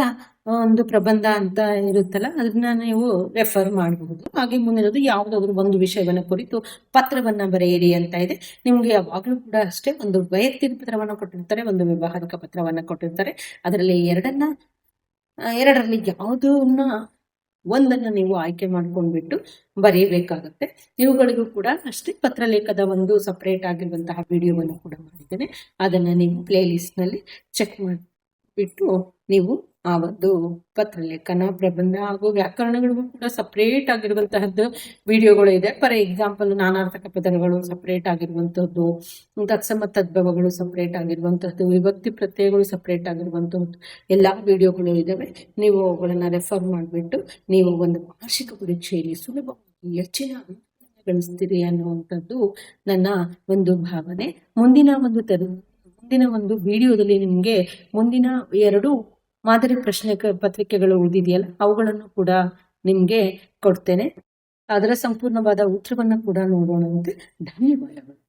S1: ಒಂದು ಪ್ರಬಂಧ ಅಂತ ಇರುತ್ತಲ್ಲ, ಅದನ್ನ ನೀವು ರೆಫರ್ ಮಾಡಬಹುದು. ಹಾಗೆ ಮುಂದಿನದು, ಯಾವುದಾದ್ರು ಒಂದು ವಿಷಯವನ್ನ ಕುರಿತು ಪತ್ರವನ್ನ ಬರೆಯಿರಿ ಅಂತ ಇದೆ. ನಿಮ್ಗೆ ಯಾವಾಗಲೂ ಕೂಡ ಅಷ್ಟೇ, ಒಂದು ವೈಯಕ್ತಿಕ ಪತ್ರವನ್ನ ಕೊಟ್ಟಿರ್ತಾರೆ, ಒಂದು ವ್ಯವಹಾರಿಕ ಪತ್ರವನ್ನ ಕೊಟ್ಟಿರ್ತಾರೆ. ಅದರಲ್ಲಿ ಎರಡರಲ್ಲಿ ಯಾವುದನ್ನ ಒಂದನ್ನು ನೀವು ಆಯ್ಕೆ ಮಾಡ್ಕೊಂಡ್ಬಿಟ್ಟು ಬರೀಬೇಕಾಗುತ್ತೆ. ಇವುಗಳಿಗೂ ಕೂಡ ಅಷ್ಟೇ ಪತ್ರಲೇಖದ ಒಂದು ಸಪರೇಟ್ ಆಗಿರುವಂತಹ ವಿಡಿಯೋವನ್ನು ಕೂಡ ಮಾಡಿದ್ದೇನೆ. ಅದನ್ನ ನೀವು ಪ್ಲೇ ಲಿಸ್ಟ್ ನಲ್ಲಿ ಚೆಕ್ ಮಾಡಿಬಿಟ್ಟು ನೀವು ಆ ಒಂದು ಪತ್ರಲೇಖನ, ಪ್ರಬಂಧ ಹಾಗೂ ವ್ಯಾಕರಣಗಳಿಗೂ ಕೂಡ ಸಪರೇಟ್ ಆಗಿರುವಂತಹದ್ದು ವಿಡಿಯೋಗಳು ಇದೆ. ಫಾರ್ ಎಕ್ಸಾಂಪಲ್, ನಾನಾರ್ಥಕ ಪದಗಳು ಸಪರೇಟ್ ಆಗಿರುವಂತಹದ್ದು, ತತ್ಸಮ ತದ್ಭವಗಳು ಸಪರೇಟ್ ಆಗಿರುವಂತಹದ್ದು, ವಿಭಕ್ತಿ ಪ್ರತ್ಯಯಗಳು ಸಪರೇಟ್ ಆಗಿರುವಂತಹದ್ದು ಎಲ್ಲಾ ವಿಡಿಯೋಗಳು ಇದಾವೆ. ನೀವು ಅವುಗಳನ್ನ ರೆಫರ್ ಮಾಡಿಬಿಟ್ಟು ನೀವು ಒಂದು ವಾರ್ಷಿಕ ಪರೀಕ್ಷೆಯಲ್ಲಿ ಸುಲಭವಾಗಿ ಹೆಚ್ಚಿನ ಗಳಿಸ್ತೀರಿ ಅನ್ನುವಂಥದ್ದು ನನ್ನ ಒಂದು ಭಾವನೆ. ಮುಂದಿನ ಒಂದು ವಿಡಿಯೋದಲ್ಲಿ ನಿಮಗೆ ಮುಂದಿನ 2 ಮಾದರಿ ಪ್ರಶ್ನೆ ಪತ್ರಿಕೆಗಳು ಉಳಿದಿದೆಯಲ್ಲ, ಅವುಗಳನ್ನು ಕೂಡ ನಿಮ್ಗೆ ಕೊಡ್ತೇನೆ. ಅದರ ಸಂಪೂರ್ಣವಾದ ಉತ್ತರವನ್ನ ಕೂಡ ನೋಡೋಣಂತೆ. ಧನ್ಯವಾದಗಳು.